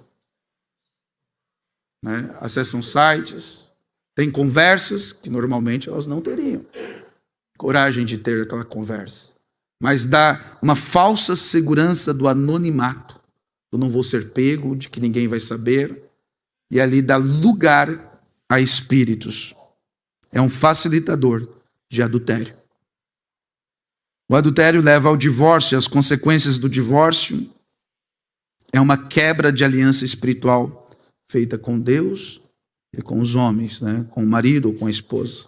Né? Acessam sites, têm conversas que normalmente elas não teriam coragem de ter aquela conversa. Mas dá uma falsa segurança do anonimato. Eu não vou ser pego, de que ninguém vai saber. E ali dá lugar a espíritos. É um facilitador de adultério. O adultério leva ao divórcio, e as consequências do divórcio é uma quebra de aliança espiritual feita com Deus e com os homens, né? Com o marido ou com a esposa.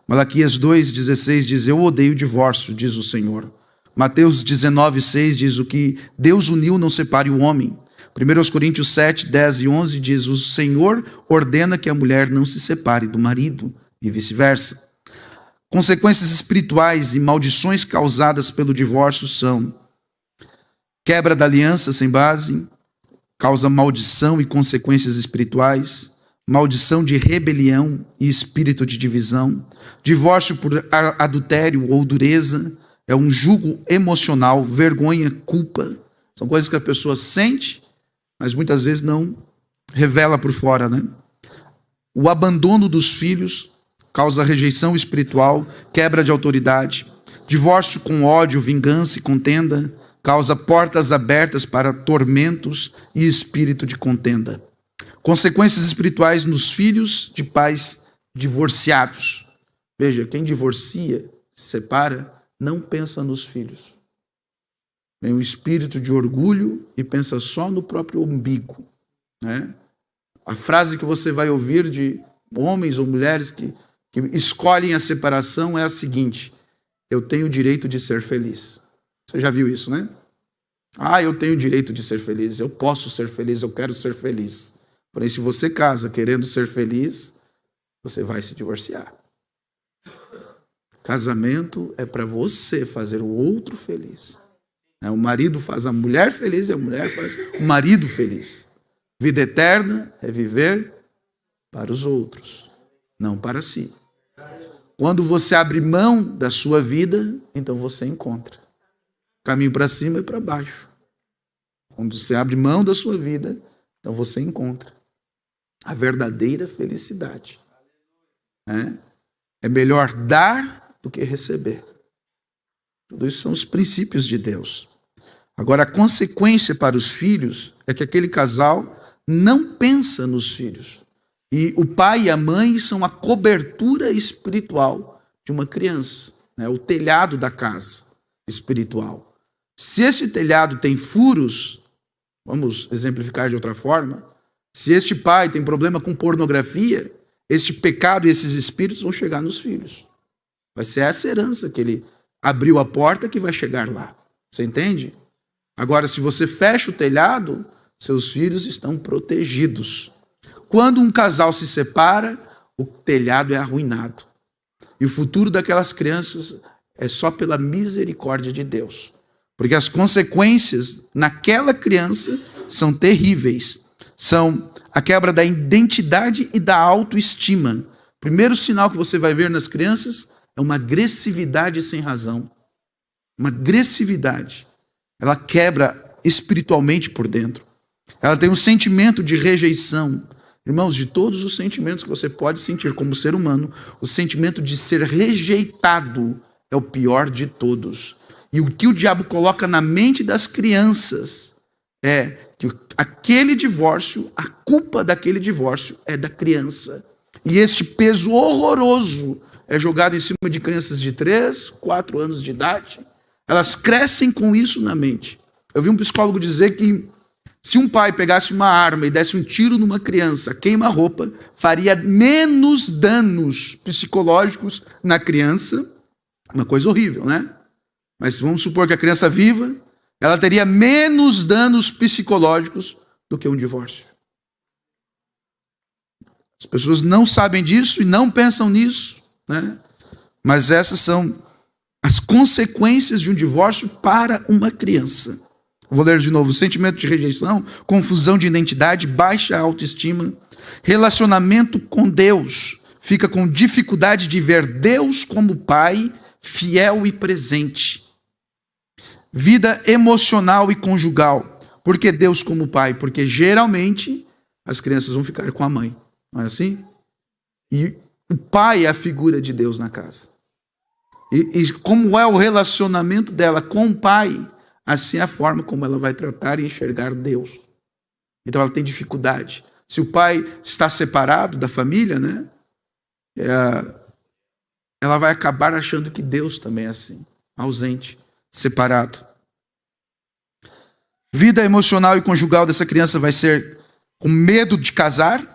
Malaquias 2,16 diz, eu odeio o divórcio, diz o Senhor. Mateus 19,6 diz, o que Deus uniu não separe o homem. 1 Coríntios 7, 10 e 11 diz, o Senhor ordena que a mulher não se separe do marido e vice-versa. Consequências espirituais e maldições causadas pelo divórcio são quebra da aliança sem base, causa maldição e consequências espirituais, maldição de rebelião e espírito de divisão. Divórcio por adultério ou dureza é um jugo emocional, vergonha, culpa. São coisas que a pessoa sente, mas muitas vezes não revela por fora, né? O abandono dos filhos causa rejeição espiritual, quebra de autoridade. Divórcio com ódio, vingança e contenda causa portas abertas para tormentos e espírito de contenda. Consequências espirituais nos filhos de pais divorciados. Veja, quem divorcia, se separa, não pensa nos filhos. Tem um espírito de orgulho e pensa só no próprio umbigo, né? A frase que você vai ouvir de homens ou mulheres que escolhem a separação é a seguinte: eu tenho o direito de ser feliz. Você já viu isso, né? Eu tenho o direito de ser feliz, eu posso ser feliz, eu quero ser feliz. Porém, se você casa querendo ser feliz, você vai se divorciar. Casamento é para você fazer o outro feliz. O marido faz a mulher feliz e a mulher faz o marido feliz. Vida eterna é viver para os outros, não para si. Quando você abre mão da sua vida, então você encontra caminho para cima e para baixo. Quando você abre mão da sua vida, então você encontra a verdadeira felicidade. É melhor dar do que receber. Tudo isso são os princípios de Deus. Agora, a consequência para os filhos é que aquele casal não pensa nos filhos. E o pai e a mãe são a cobertura espiritual de uma criança, o telhado da casa espiritual. Se esse telhado tem furos, vamos exemplificar de outra forma, se este pai tem problema com pornografia, este pecado e esses espíritos vão chegar nos filhos. Vai ser essa herança que ele abriu a porta que vai chegar lá. Você entende? Agora, se você fecha o telhado, seus filhos estão protegidos. Quando um casal se separa, o telhado é arruinado. E o futuro daquelas crianças é só pela misericórdia de Deus. Porque as consequências naquela criança são terríveis. São a quebra da identidade e da autoestima. O primeiro sinal que você vai ver nas crianças é uma agressividade sem razão. Uma agressividade. Ela quebra espiritualmente por dentro. Ela tem um sentimento de rejeição. Irmãos, de todos os sentimentos que você pode sentir como ser humano, o sentimento de ser rejeitado é o pior de todos. E o que o diabo coloca na mente das crianças é que aquele divórcio, a culpa daquele divórcio é da criança. E este peso horroroso é jogado em cima de crianças de 3, 4 anos de idade. Elas crescem com isso na mente. Eu vi um psicólogo dizer que se um pai pegasse uma arma e desse um tiro numa criança, queima-roupa, faria menos danos psicológicos na criança. Uma coisa horrível, né? Mas vamos supor que a criança viva, ela teria menos danos psicológicos do que um divórcio. As pessoas não sabem disso e não pensam nisso, né? Mas essas são as consequências de um divórcio para uma criança. Vou ler de novo: sentimento de rejeição, confusão de identidade, baixa autoestima, relacionamento com Deus, fica com dificuldade de ver Deus como Pai, fiel e presente. Vida emocional e conjugal. Por que Deus como Pai? Porque geralmente as crianças vão ficar com a mãe, não é assim? E o pai é a figura de Deus na casa. E como é o relacionamento dela com o pai, assim é a forma como ela vai tratar e enxergar Deus. Então ela tem dificuldade. Se o pai está separado da família, né? Ela vai acabar achando que Deus também é assim, ausente, separado. Vida emocional e conjugal dessa criança vai ser com medo de casar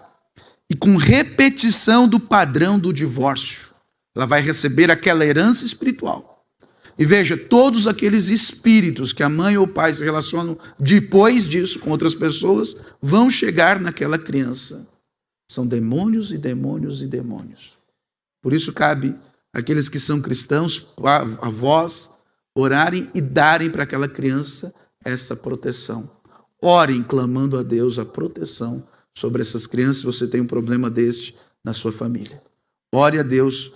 e com repetição do padrão do divórcio. Ela vai receber aquela herança espiritual. E veja, todos aqueles espíritos que a mãe ou o pai se relacionam depois disso com outras pessoas, vão chegar naquela criança. São demônios e demônios e demônios. Por isso cabe àqueles que são cristãos, avós, orarem e darem para aquela criança essa proteção. Orem clamando a Deus a proteção sobre essas crianças se você tem um problema deste na sua família. Ore a Deus,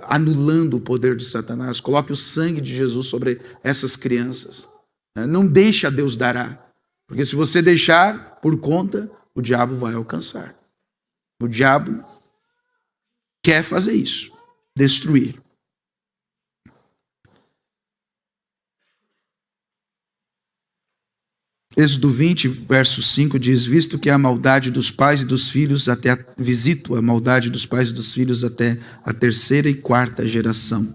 anulando o poder de Satanás. Coloque o sangue de Jesus sobre essas crianças. Não deixe a Deus dará. Porque se você deixar por conta, o diabo vai alcançar. O diabo quer fazer isso, destruir. Êxodo 20, verso 5 diz: visto que a maldade dos pais e dos filhos visito a maldade dos pais e dos filhos até a terceira e quarta geração.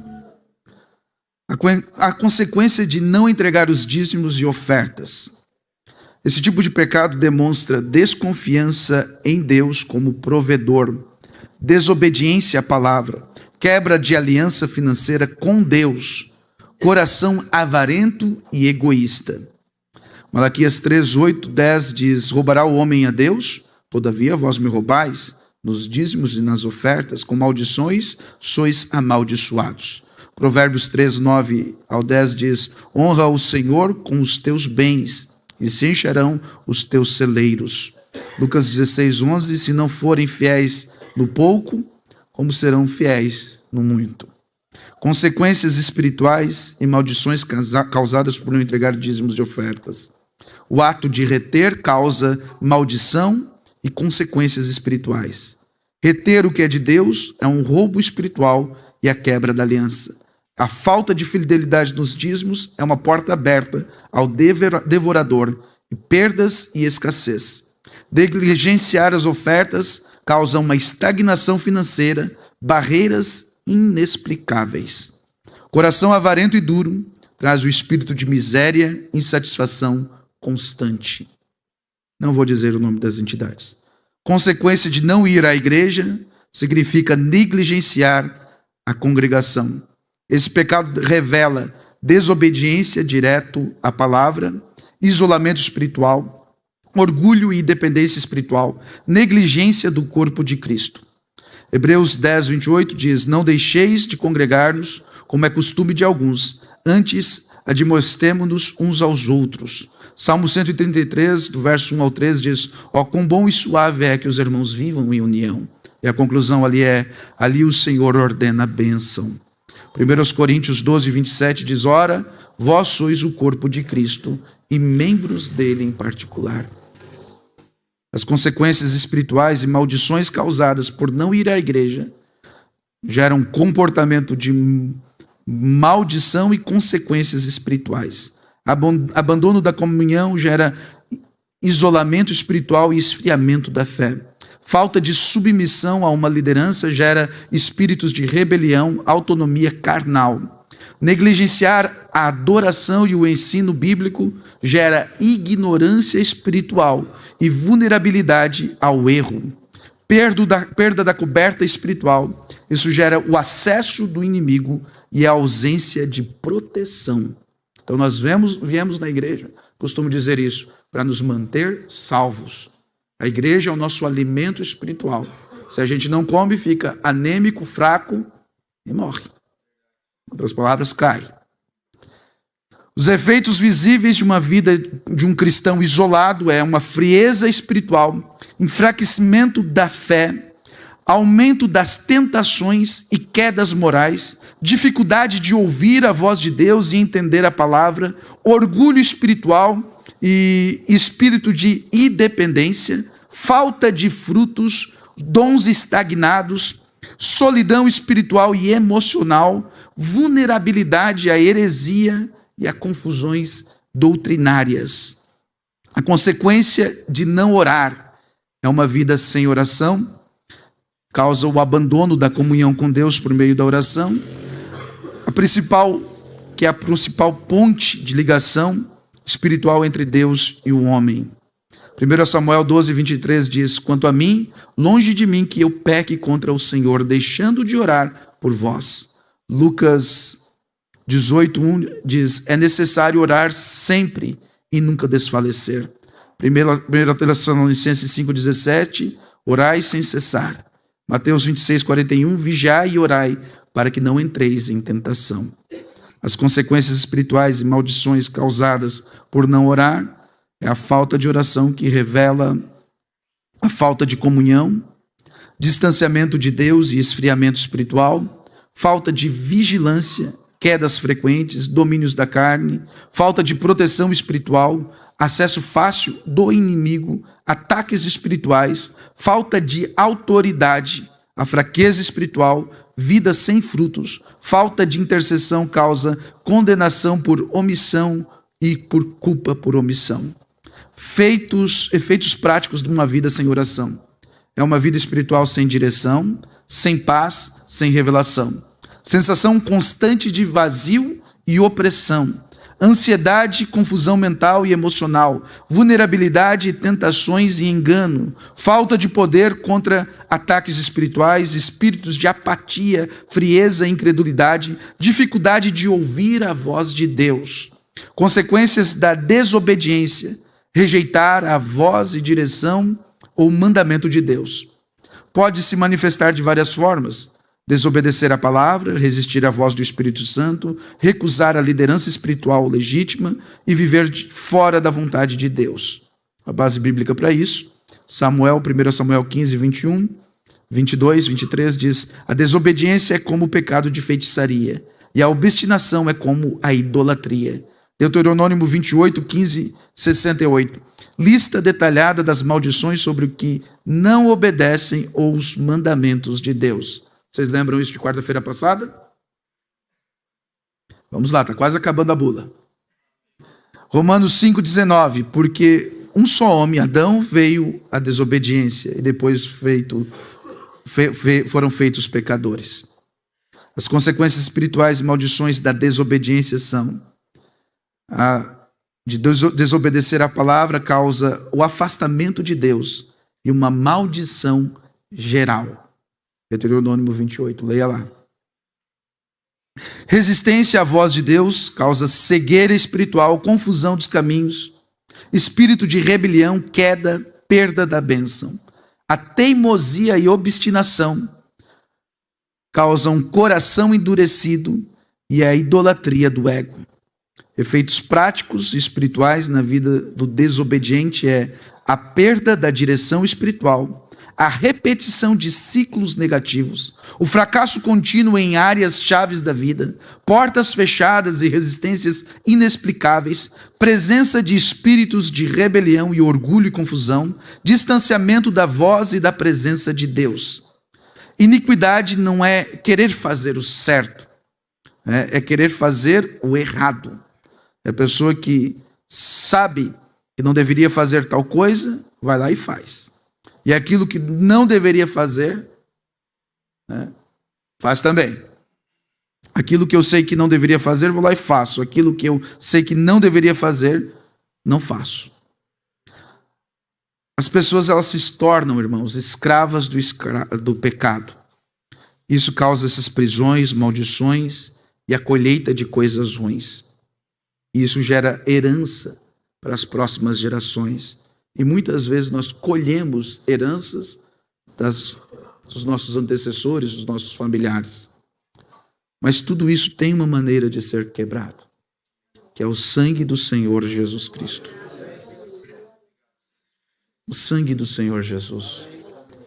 A consequência de não entregar os dízimos e ofertas. Esse tipo de pecado demonstra desconfiança em Deus como provedor, desobediência à palavra, quebra de aliança financeira com Deus, coração avarento e egoísta. Malaquias 3, 8, 10 diz: roubará o homem a Deus? Todavia vós me roubais, nos dízimos e nas ofertas, com maldições sois amaldiçoados. Provérbios 3, 9 ao 10 diz: honra o Senhor com os teus bens, e se encherão os teus celeiros. Lucas 16, 11: se não forem fiéis no pouco, como serão fiéis no muito? Consequências espirituais e maldições causadas por não entregar dízimos e ofertas. O ato de reter causa maldição e consequências espirituais. Reter o que é de Deus é um roubo espiritual e a quebra da aliança. A falta de fidelidade nos dízimos é uma porta aberta ao devorador e perdas e escassez. Negligenciar as ofertas causa uma estagnação financeira, barreiras inexplicáveis. Coração avarento e duro traz o espírito de miséria e insatisfação constante. Não vou dizer o nome das entidades. Consequência de não ir à igreja significa negligenciar a congregação. Esse pecado revela desobediência direto à palavra, isolamento espiritual, orgulho e dependência espiritual, negligência do corpo de Cristo. Hebreus 10, 28 diz: não deixeis de congregar-nos, como é costume de alguns, antes admoestemo-nos uns aos outros. Salmo 133, do verso 1 ao 3 diz: ó, quão bom e suave é que os irmãos vivam em união. E a conclusão ali é: ali o Senhor ordena a bênção. 1 Coríntios 12, 27 diz: ora, vós sois o corpo de Cristo e membros dele em particular. As consequências espirituais e maldições causadas por não ir à igreja geram comportamento de maldição e consequências espirituais. Abandono da comunhão gera isolamento espiritual e esfriamento da fé. Falta de submissão a uma liderança gera espíritos de rebelião, autonomia carnal. Negligenciar a adoração e o ensino bíblico gera ignorância espiritual e vulnerabilidade ao erro. Perda da coberta espiritual. Isso gera o acesso do inimigo e a ausência de proteção. Então nós viemos na igreja, costumo dizer isso, para nos manter salvos. A igreja é o nosso alimento espiritual. Se a gente não come, fica anêmico, fraco e morre. Em outras palavras, cai. Os efeitos visíveis de uma vida de um cristão isolado é uma frieza espiritual, enfraquecimento da fé, aumento das tentações e quedas morais, dificuldade de ouvir a voz de Deus e entender a palavra, orgulho espiritual e espírito de independência, falta de frutos, dons estagnados, solidão espiritual e emocional, vulnerabilidade à heresia e a confusões doutrinárias. A consequência de não orar é uma vida sem oração, causa o abandono da comunhão com Deus por meio da oração. A principal ponte de ligação espiritual entre Deus e o homem. 1 Samuel 12, 23 diz: quanto a mim, longe de mim que eu peque contra o Senhor, deixando de orar por vós. Lucas 18, 1 diz: é necessário orar sempre e nunca desfalecer. 1 Tessalonicenses 5, 17, orai sem cessar. Mateus 26, 41, vigiai e orai, para que não entreis em tentação. As consequências espirituais e maldições causadas por não orar é a falta de oração que revela a falta de comunhão, distanciamento de Deus e esfriamento espiritual, falta de vigilância, quedas frequentes, domínios da carne, falta de proteção espiritual, acesso fácil do inimigo, ataques espirituais, falta de autoridade, a fraqueza espiritual, vida sem frutos, falta de intercessão causa condenação por omissão e por culpa por omissão. Efeitos práticos de uma vida sem oração. É uma vida espiritual sem direção, sem paz, sem revelação. Sensação constante de vazio e opressão. Ansiedade, confusão mental e emocional. Vulnerabilidade, tentações e engano. Falta de poder contra ataques espirituais, espíritos de apatia, frieza e incredulidade. Dificuldade de ouvir a voz de Deus. Consequências da desobediência. Rejeitar a voz e direção ou mandamento de Deus. Pode se manifestar de várias formas. Desobedecer a palavra, resistir à voz do Espírito Santo, recusar a liderança espiritual legítima e viver fora da vontade de Deus. A base bíblica para isso, 1 Samuel 15, 21, 22, 23 diz: a desobediência é como o pecado de feitiçaria, e a obstinação é como a idolatria. Deuteronômio 28, 15, 68. Lista detalhada das maldições sobre o que não obedecem aos mandamentos de Deus. Vocês lembram isso de quarta-feira passada? Vamos lá, está quase acabando a bula. Romanos 5,19. Porque um só homem, Adão, veio a desobediência e depois foram feitos pecadores. As consequências espirituais e maldições da desobediência são: de desobedecer a palavra causa o afastamento de Deus e uma maldição geral. Deuteronômio 28, leia lá. Resistência à voz de Deus causa cegueira espiritual, confusão dos caminhos, espírito de rebelião, queda, perda da bênção. A teimosia e obstinação causam coração endurecido e a idolatria do ego. Efeitos práticos e espirituais na vida do desobediente é a perda da direção espiritual, a repetição de ciclos negativos, o fracasso contínuo em áreas chaves da vida, portas fechadas e resistências inexplicáveis, presença de espíritos de rebelião e orgulho e confusão, distanciamento da voz e da presença de Deus. Iniquidade não é querer fazer o certo, é querer fazer o errado. É a pessoa que sabe que não deveria fazer tal coisa, vai lá e faz. E aquilo que não deveria fazer, faz também. Aquilo que eu sei que não deveria fazer, vou lá e faço. Aquilo que eu sei que não deveria fazer, não faço. As pessoas, elas se tornam, irmãos, escravas do pecado. Isso causa essas prisões, maldições e a colheita de coisas ruins. Isso gera herança para as próximas gerações. E muitas vezes nós colhemos heranças dos nossos antecessores, dos nossos familiares. Mas tudo isso tem uma maneira de ser quebrado, que é o sangue do Senhor Jesus Cristo. O sangue do Senhor Jesus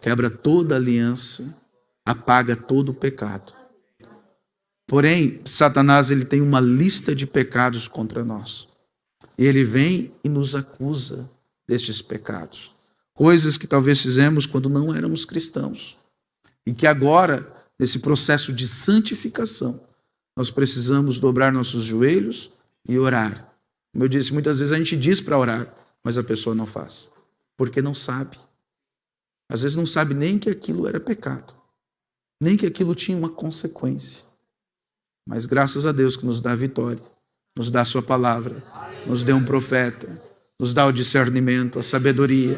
quebra toda aliança, apaga todo o pecado. Porém, Satanás, ele tem uma lista de pecados contra nós. E ele vem e nos acusa destes pecados. Coisas que talvez fizemos quando não éramos cristãos. E que agora, nesse processo de santificação, nós precisamos dobrar nossos joelhos e orar. Como eu disse, muitas vezes a gente diz para orar, mas a pessoa não faz. Porque não sabe. Às vezes não sabe nem que aquilo era pecado. Nem que aquilo tinha uma consequência. Mas graças a Deus que nos dá a vitória. Nos dá a sua palavra. Nos deu um profeta. Nos dá o discernimento, a sabedoria.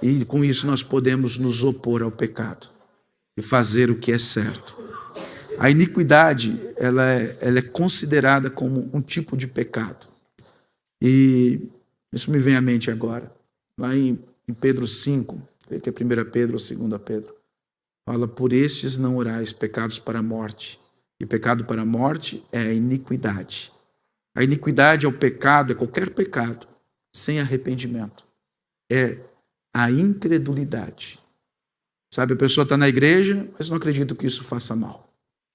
E com isso nós podemos nos opor ao pecado. E fazer o que é certo. A iniquidade, ela é considerada como um tipo de pecado. E isso me vem à mente agora. Lá em Pedro 5, creio que é 1 Pedro ou 2 Pedro, fala: por estes não orais, pecados para a morte. E pecado para a morte é a iniquidade. A iniquidade é o pecado, é qualquer pecado, sem arrependimento. É a incredulidade. Sabe, a pessoa está na igreja, mas não acredita que isso faça mal.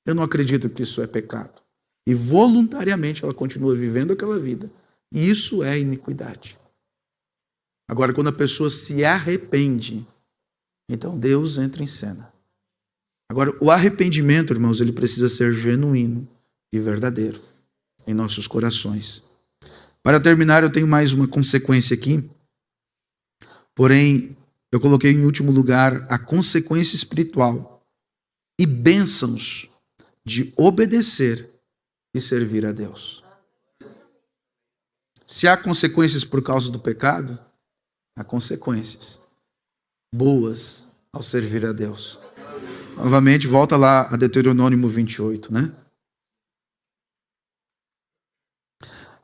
Eu não acredito que isso é pecado. E voluntariamente ela continua vivendo aquela vida. E isso é iniquidade. Agora, quando a pessoa se arrepende, então Deus entra em cena. Agora, o arrependimento, irmãos, ele precisa ser genuíno e verdadeiro em nossos corações. Para terminar, eu tenho mais uma consequência aqui. Porém, eu coloquei em último lugar a consequência espiritual e bênçãos de obedecer e servir a Deus. Se há consequências por causa do pecado, há consequências boas ao servir a Deus. Novamente, volta lá a Deuteronômio 28, né?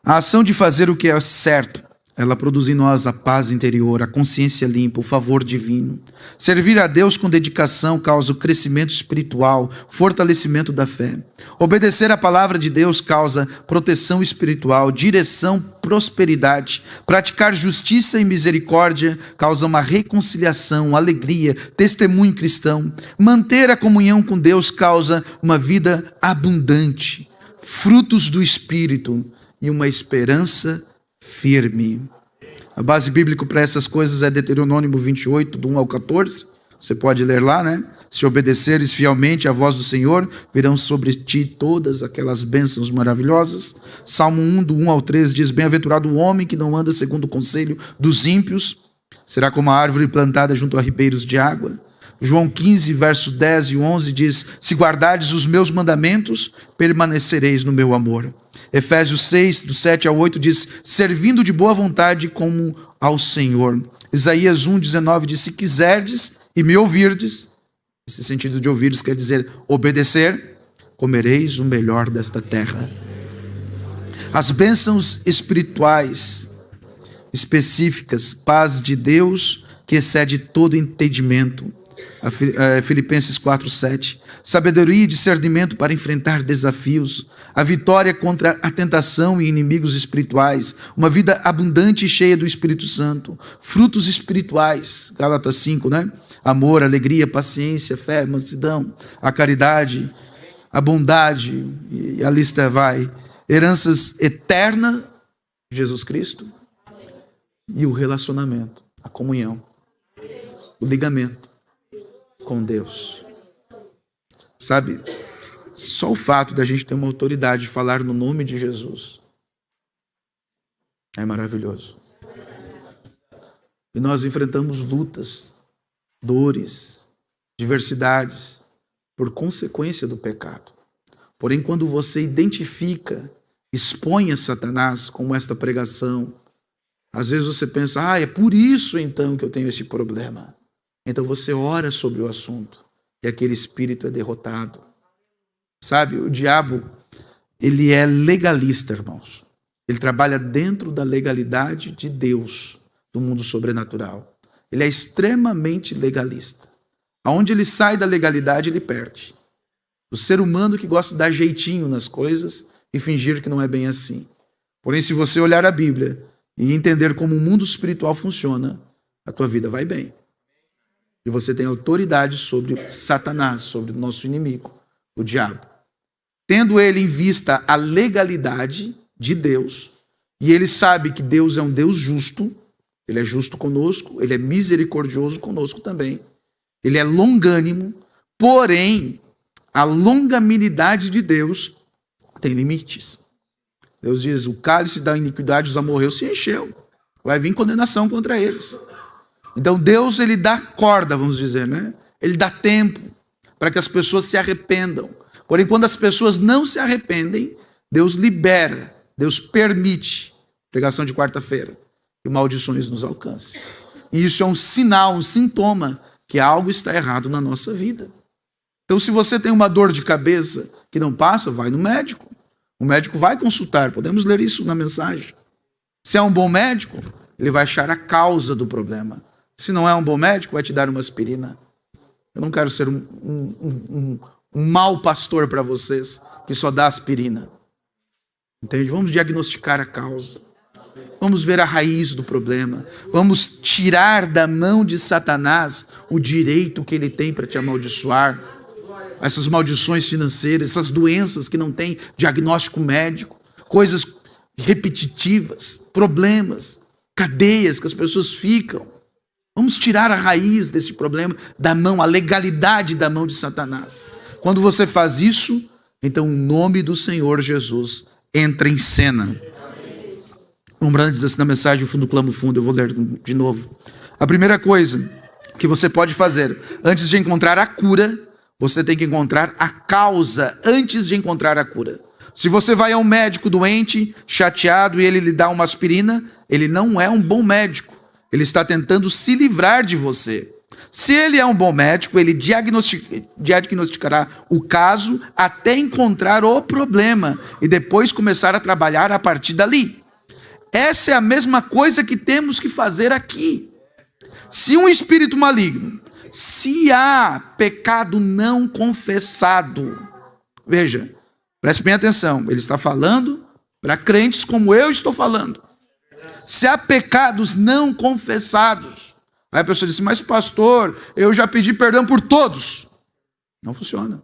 A ação de fazer o que é certo, ela produz em nós a paz interior, a consciência limpa, o favor divino. Servir a Deus com dedicação causa o crescimento espiritual, fortalecimento da fé. Obedecer à palavra de Deus causa proteção espiritual, direção, prosperidade. Praticar justiça e misericórdia causa uma reconciliação, alegria, testemunho cristão. Manter a comunhão com Deus causa uma vida abundante, frutos do Espírito e uma esperança firme. A base bíblica para essas coisas é Deuteronômio 28, do 1 ao 14. Você pode ler lá, né? Se obedeceres fielmente à voz do Senhor, virão sobre ti todas aquelas bênçãos maravilhosas. Salmo 1, do 1 ao 13 diz: bem-aventurado o homem que não anda segundo o conselho dos ímpios, será como a árvore plantada junto a ribeiros de água. João 15, verso 10 e 11 diz: se guardardes os meus mandamentos, permanecereis no meu amor. Efésios 6, do 7 ao 8 diz: servindo de boa vontade como ao Senhor. Isaías 1, 19 diz: se quiserdes e me ouvirdes, esse sentido de ouvirdes quer dizer obedecer, comereis o melhor desta terra. As bênçãos espirituais específicas, paz de Deus que excede todo entendimento. Filipenses 4, 7. Sabedoria e discernimento para enfrentar desafios, a vitória contra a tentação e inimigos espirituais, uma vida abundante e cheia do Espírito Santo, frutos espirituais, Gálatas 5, né? Amor, alegria, paciência, fé, mansidão, a caridade, a bondade, e a lista vai. Heranças eternas, Jesus Cristo, e o relacionamento, a comunhão, o ligamento com Deus. Sabe, só o fato da gente ter uma autoridade de falar no nome de Jesus é maravilhoso. E nós enfrentamos lutas, dores, diversidades por consequência do pecado. Porém, quando você identifica, expõe a Satanás, como esta pregação, às vezes você pensa: é por isso então que eu tenho esse problema. Então você ora sobre o assunto e aquele espírito é derrotado. Sabe, o diabo, ele é legalista, irmãos. Ele trabalha dentro da legalidade de Deus, do mundo sobrenatural. Ele é extremamente legalista. Aonde ele sai da legalidade, ele perde. O ser humano que gosta de dar jeitinho nas coisas e fingir que não é bem assim. Porém, se você olhar a Bíblia e entender como o mundo espiritual funciona, a tua vida vai bem. E você tem autoridade sobre Satanás, sobre o nosso inimigo, o diabo. Tendo ele em vista a legalidade de Deus, e ele sabe que Deus é um Deus justo, ele é justo conosco, ele é misericordioso conosco também, ele é longânimo, porém, a longanimidade de Deus tem limites. Deus diz: o cálice da iniquidade dos amorreus se encheu, vai vir condenação contra eles. Então Deus, ele dá corda, vamos dizer, né? Ele dá tempo para que as pessoas se arrependam. Porém, quando as pessoas não se arrependem, Deus libera, Deus permite, pregação de quarta-feira, que maldições nos alcancem. E isso é um sinal, um sintoma que algo está errado na nossa vida. Então, se você tem uma dor de cabeça que não passa, vai no médico. O médico vai consultar, podemos ler isso na mensagem. Se é um bom médico, ele vai achar a causa do problema. Se não é um bom médico, vai te dar uma aspirina. Eu não quero ser um mau pastor para vocês, que só dá aspirina. Entende? Vamos diagnosticar a causa. Vamos ver a raiz do problema. Vamos tirar da mão de Satanás o direito que ele tem para te amaldiçoar. Essas maldições financeiras, essas doenças que não têm diagnóstico médico, coisas repetitivas, problemas, cadeias que as pessoas ficam. Vamos tirar a raiz desse problema da mão, a legalidade da mão de Satanás. Quando você faz isso, então o nome do Senhor Jesus entra em cena. O Brando diz assim na mensagem, o fundo clama fundo, eu vou ler de novo. A primeira coisa que você pode fazer, antes de encontrar a cura, você tem que encontrar a causa antes de encontrar a cura. Se você vai ao médico doente, chateado, e ele lhe dá uma aspirina, ele não é um bom médico. Ele está tentando se livrar de você. Se ele é um bom médico, ele diagnosticará o caso até encontrar o problema e depois começar a trabalhar a partir dali. Essa é a mesma coisa que temos que fazer aqui. Se um espírito maligno, se há pecado não confessado, veja, preste bem atenção, ele está falando para crentes como eu estou falando. Se há pecados não confessados, aí a pessoa diz, mas pastor, eu já pedi perdão por todos. Não funciona,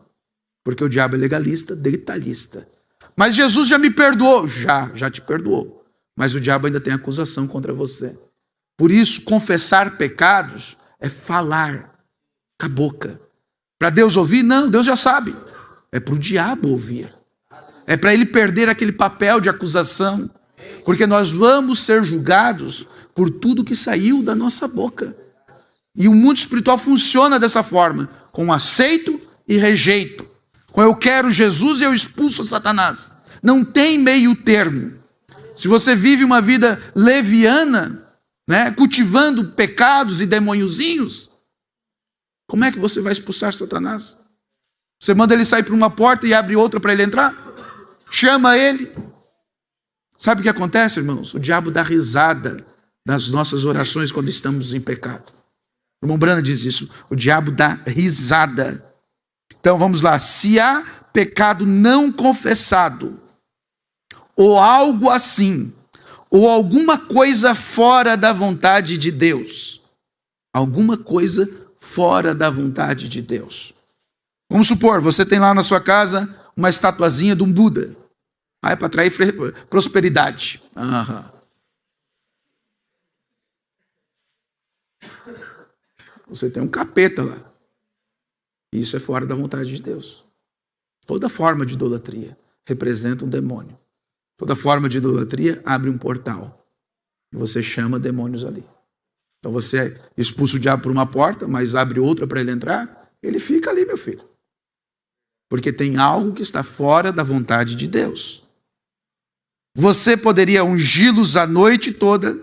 porque o diabo é legalista, detalhista. Mas Jesus já me perdoou, já te perdoou. Mas o diabo ainda tem acusação contra você. Por isso, confessar pecados é falar com a boca. Para Deus ouvir? Não, Deus já sabe. É para o diabo ouvir. É para ele perder aquele papel de acusação. Porque nós vamos ser julgados por tudo que saiu da nossa boca. E o mundo espiritual funciona dessa forma. Com aceito e rejeito. Com eu quero Jesus e eu expulso Satanás. Não tem meio termo. Se você vive uma vida leviana, né, cultivando pecados e demôniozinhos, como é que você vai expulsar Satanás? Você manda ele sair por uma porta e abre outra para ele entrar? Chama ele. Sabe o que acontece, irmãos? O diabo dá risada das nossas orações quando estamos em pecado. O irmão Brando diz isso. O diabo dá risada. Então vamos lá. Se há pecado não confessado, ou algo assim, ou alguma coisa fora da vontade de Deus. Alguma coisa fora da vontade de Deus. Vamos supor, você tem lá na sua casa uma estatuazinha de um Buda. Ah, é para atrair prosperidade. Você tem um capeta lá. Isso é fora da vontade de Deus. Toda forma de idolatria representa um demônio. Toda forma de idolatria abre um portal. E você chama demônios ali. Então você expulsa o diabo por uma porta, mas abre outra para ele entrar, ele fica ali, meu filho. Porque tem algo que está fora da vontade de Deus. Você poderia ungí-los a noite toda,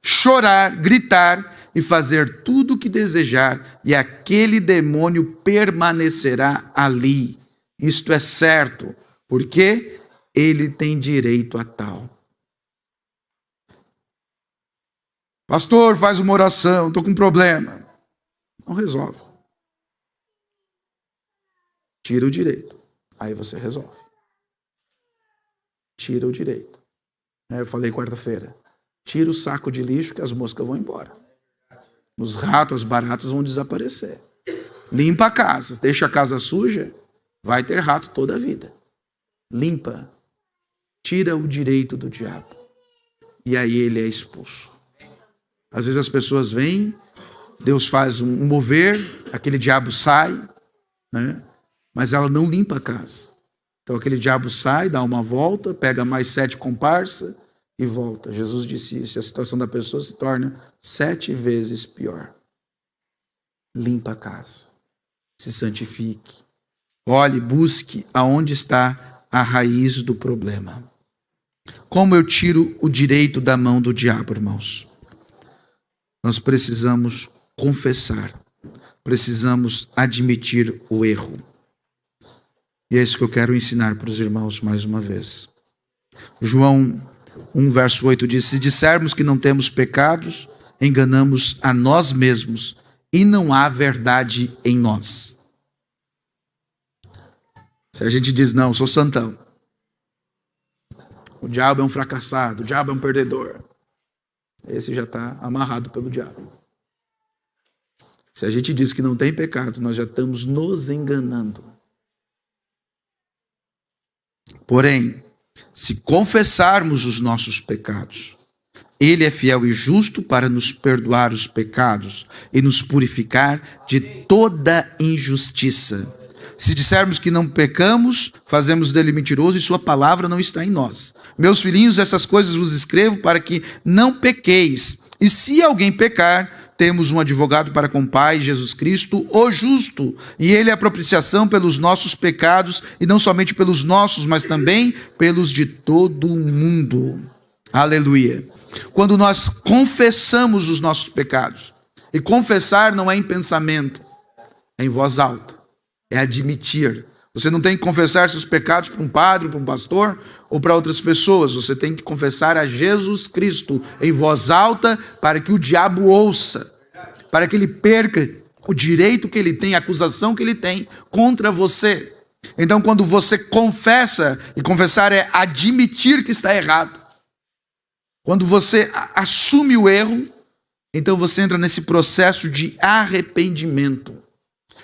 chorar, gritar e fazer tudo o que desejar, e aquele demônio permanecerá ali. Isto é certo, porque ele tem direito a tal. Pastor, faz uma oração, estou com um problema. Não resolve. Tira o direito. Aí você resolve. Tira o direito. Eu falei quarta-feira. Tira o saco de lixo que as moscas vão embora. Os ratos, as baratas vão desaparecer. Limpa a casa. Deixa a casa suja, vai ter rato toda a vida. Limpa. Tira o direito do diabo. E aí ele é expulso. Às vezes as pessoas vêm, Deus faz um mover, aquele diabo sai, né? Mas ela não limpa a casa. Então aquele diabo sai, dá uma volta, pega mais 7 comparsas e volta. Jesus disse isso, a situação da pessoa se torna 7 vezes pior. Limpa a casa. Se santifique. Olhe, busque aonde está a raiz do problema. Como eu tiro o direito da mão do diabo, irmãos? Nós precisamos confessar. Precisamos admitir o erro. E é isso que eu quero ensinar para os irmãos mais uma vez. João 1, verso 8 diz: se dissermos que não temos pecados, enganamos a nós mesmos e não há verdade em nós. Se a gente diz, não, eu sou santão. O diabo é um fracassado, o diabo é um perdedor. Esse já está amarrado pelo diabo. Se a gente diz que não tem pecado, nós já estamos nos enganando. Porém, se confessarmos os nossos pecados, Ele é fiel e justo para nos perdoar os pecados e nos purificar de toda injustiça. Se dissermos que não pecamos, fazemos dele mentiroso e sua palavra não está em nós. Meus filhinhos, essas coisas vos escrevo para que não pequeis. E se alguém pecar, temos um advogado para com o Pai, Jesus Cristo, o justo. E ele é a propiciação pelos nossos pecados, e não somente pelos nossos, mas também pelos de todo o mundo. Aleluia. Quando nós confessamos os nossos pecados, e confessar não é em pensamento, é em voz alta. É admitir. Você não tem que confessar seus pecados para um padre, para um pastor ou para outras pessoas. Você tem que confessar a Jesus Cristo em voz alta para que o diabo ouça, para que ele perca o direito que ele tem, a acusação que ele tem contra você. Então, quando você confessa, e confessar é admitir que está errado. Quando você assume o erro, então você entra nesse processo de arrependimento.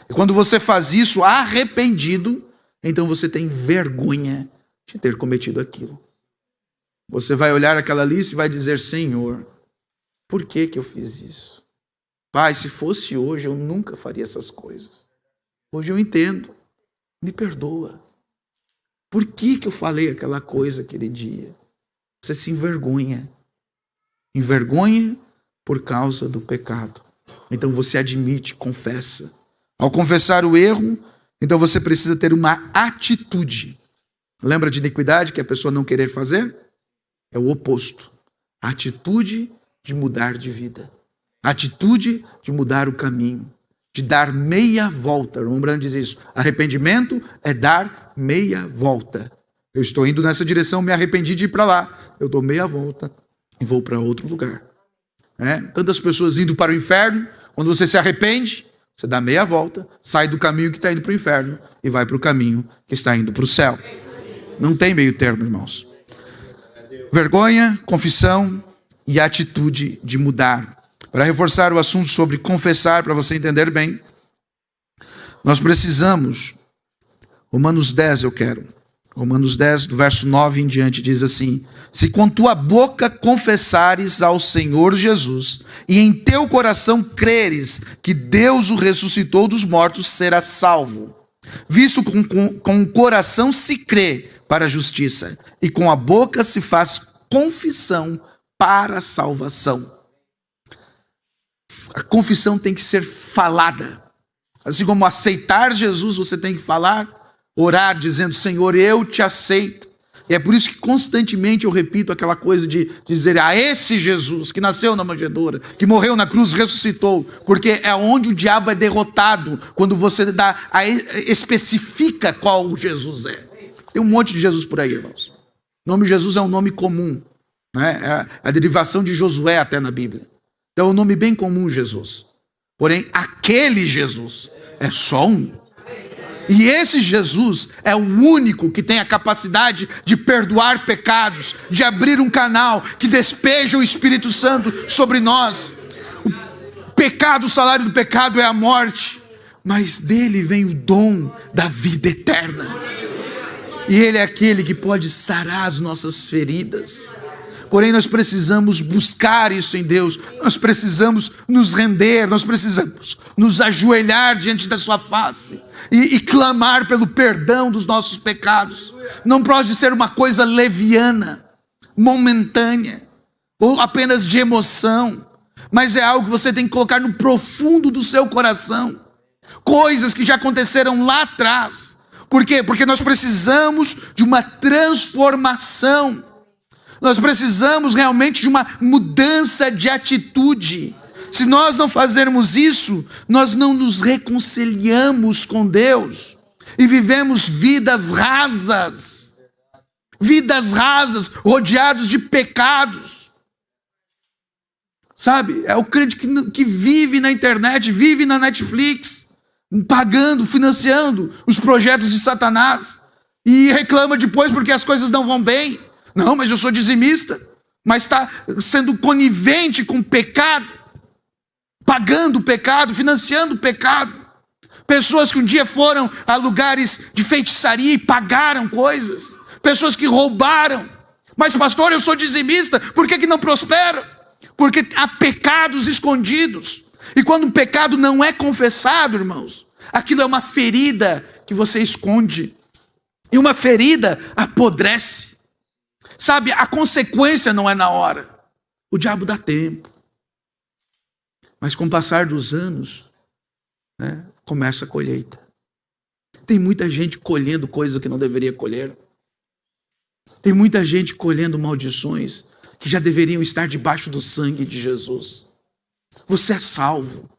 E quando você faz isso arrependido, então você tem vergonha de ter cometido aquilo. Você vai olhar aquela lista e vai dizer: Senhor, por que eu fiz isso? Pai, se fosse hoje, eu nunca faria essas coisas. Hoje eu entendo. Me perdoa. Por que eu falei aquela coisa aquele dia? Você se envergonha. Envergonha por causa do pecado. Então você admite, confessa. Ao confessar o erro, então você precisa ter uma atitude. Lembra de iniquidade que a pessoa não querer fazer? É o oposto. A atitude de mudar de vida. A atitude de mudar o caminho. De dar meia volta. O Rembrandt diz isso. Arrependimento é dar meia volta. Eu estou indo nessa direção, me arrependi de ir para lá. Eu dou meia volta e vou para outro lugar. Tantas pessoas indo para o inferno, quando você se arrepende, você dá meia volta, sai do caminho que está indo para o inferno e vai para o caminho que está indo para o céu. Não tem meio termo, irmãos. Vergonha, confissão e atitude de mudar. Para reforçar o assunto sobre confessar, para você entender bem, nós precisamos, Romanos 10 Romanos 10, do verso 9 em diante, diz assim: se com tua boca confessares ao Senhor Jesus, e em teu coração creres que Deus o ressuscitou dos mortos, serás salvo. Visto com o coração se crê para a justiça, e com a boca se faz confissão para a salvação. A confissão tem que ser falada. Assim como aceitar Jesus, você tem que falar, orar dizendo: Senhor, eu te aceito. E é por isso que constantemente eu repito aquela coisa de dizer: a esse Jesus que nasceu na manjedoura, que morreu na cruz, ressuscitou. Porque é onde o diabo é derrotado, quando você especifica qual Jesus é. Tem um monte de Jesus por aí, irmãos. O nome Jesus é um nome comum, né? É a derivação de Josué até na Bíblia. Então é um nome bem comum, Jesus. Porém, aquele Jesus é só um. E esse Jesus é o único que tem a capacidade de perdoar pecados, de abrir um canal que despeja o Espírito Santo sobre nós. O pecado, o salário do pecado é a morte, mas dele vem o dom da vida eterna. E ele é aquele que pode sarar as nossas feridas. Porém, nós precisamos buscar isso em Deus. Nós precisamos nos render. Nós precisamos nos ajoelhar diante da sua face. E clamar pelo perdão dos nossos pecados. Não pode ser uma coisa leviana, momentânea, ou apenas de emoção. Mas é algo que você tem que colocar no profundo do seu coração. Coisas que já aconteceram lá atrás. Por quê? Porque nós precisamos de uma transformação. Nós precisamos realmente de uma mudança de atitude. Se nós não fazermos isso, nós não nos reconciliamos com Deus. E vivemos vidas rasas. Vidas rasas, rodeados de pecados. Sabe? É o crente que vive na internet, vive na Netflix, pagando, financiando os projetos de Satanás. E reclama depois porque as coisas não vão bem. Não, mas eu sou dizimista. Mas está sendo conivente com o pecado, pagando o pecado, financiando o pecado. Pessoas que um dia foram a lugares de feitiçaria e pagaram coisas. Pessoas que roubaram. Mas pastor, eu sou dizimista, por que não prospera? Porque há pecados escondidos. E quando um pecado não é confessado, irmãos, aquilo é uma ferida que você esconde. E uma ferida apodrece. Sabe, a consequência não é na hora. O diabo dá tempo. Mas com o passar dos anos, né, começa a colheita. Tem muita gente colhendo coisas que não deveria colher. Tem muita gente colhendo maldições que já deveriam estar debaixo do sangue de Jesus. Você é salvo.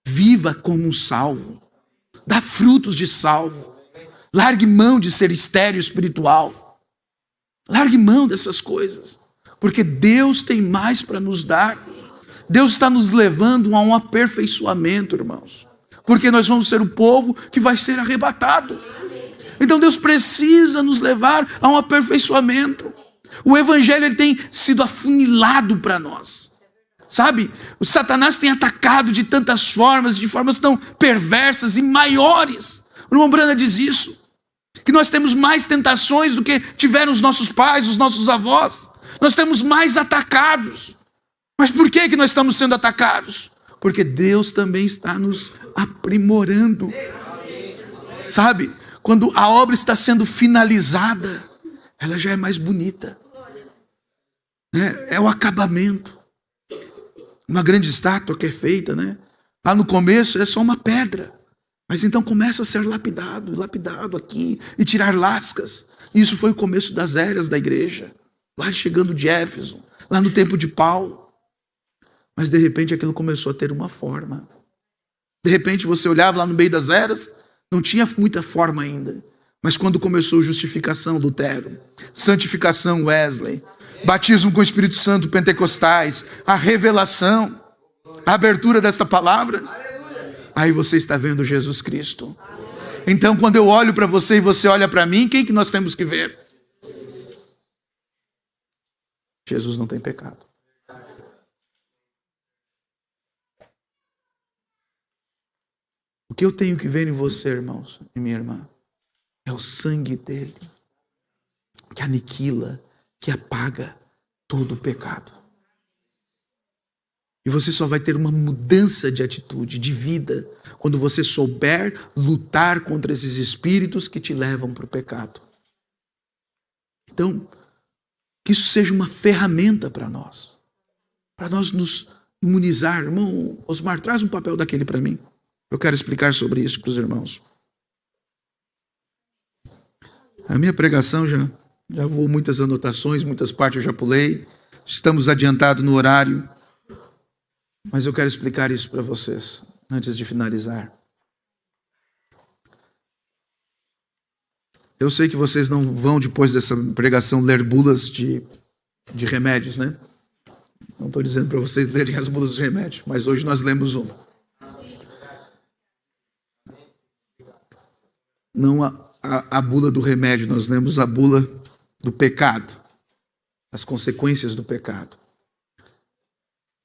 Viva como um salvo. Dá frutos de salvo. Largue mão de ser estéril espiritual. Largue mão dessas coisas. Porque Deus tem mais para nos dar. Deus está nos levando a um aperfeiçoamento, irmãos. Porque nós vamos ser o povo que vai ser arrebatado. Então Deus precisa nos levar a um aperfeiçoamento. O evangelho ele tem sido afunilado para nós. Sabe? O Satanás tem atacado de tantas formas, de formas tão perversas e maiores. O irmão Brana diz isso. Que nós temos mais tentações do que tiveram os nossos pais, os nossos avós. Nós temos mais atacados. Mas por que nós estamos sendo atacados? Porque Deus também está nos aprimorando. Sabe? Quando a obra está sendo finalizada, ela já é mais bonita. É o acabamento. Uma grande estátua que é feita, né? Lá no começo é só uma pedra. Mas então começa a ser lapidado aqui, e tirar lascas. Isso foi o começo das eras da igreja. Lá chegando de Éfeso, lá no tempo de Paulo. Mas de repente aquilo começou a ter uma forma. De repente você olhava lá no meio das eras, não tinha muita forma ainda. Mas quando começou justificação, Lutero, santificação, Wesley, batismo com o Espírito Santo, pentecostais, a revelação, a abertura desta palavra, aí você está vendo Jesus Cristo. Então quando eu olho para você e você olha para mim, quem que nós temos que ver? Jesus não tem pecado. O que eu tenho que ver em você, irmãos e minha irmã, é o sangue dele, que aniquila, que apaga todo o pecado. E você só vai ter uma mudança de atitude, de vida, quando você souber lutar contra esses espíritos que te levam para o pecado. Então, que isso seja uma ferramenta para nós nos imunizar. Irmão Osmar, traz um papel daquele para mim. Eu quero explicar sobre isso para os irmãos. A minha pregação já vou muitas anotações, muitas partes eu já pulei. Estamos adiantados no horário. Mas eu quero explicar isso para vocês, antes de finalizar. Eu sei que vocês não vão, depois dessa pregação, ler bulas de remédios, né? Não estou dizendo para vocês lerem as bulas de remédio, mas hoje nós lemos uma. Não a bula do remédio, nós lemos a bula do pecado, as consequências do pecado.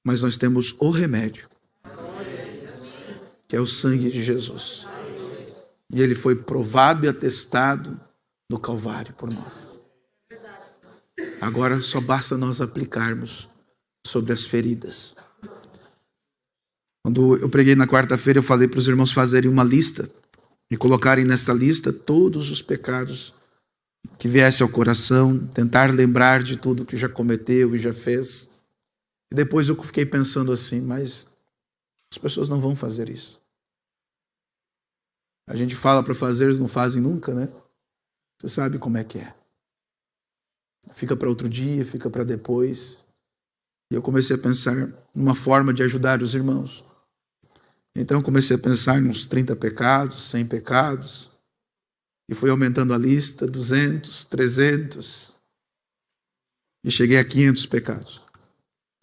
Mas nós temos o remédio, que é o sangue de Jesus. E ele foi provado e atestado no Calvário por nós. Agora só basta nós aplicarmos sobre as feridas. Quando eu preguei na quarta-feira, eu falei para os irmãos fazerem uma lista e colocarem nesta lista todos os pecados que viessem ao coração, tentar lembrar de tudo que já cometeu e já fez. E depois eu fiquei pensando assim, mas as pessoas não vão fazer isso. A gente fala para fazer, eles não fazem nunca, né? Você sabe como é que é. Fica para outro dia, fica para depois. E eu comecei a pensar numa forma de ajudar os irmãos. Então eu comecei a pensar em uns 30 pecados, 100 pecados. E fui aumentando a lista, 200, 300. E cheguei a 500 pecados.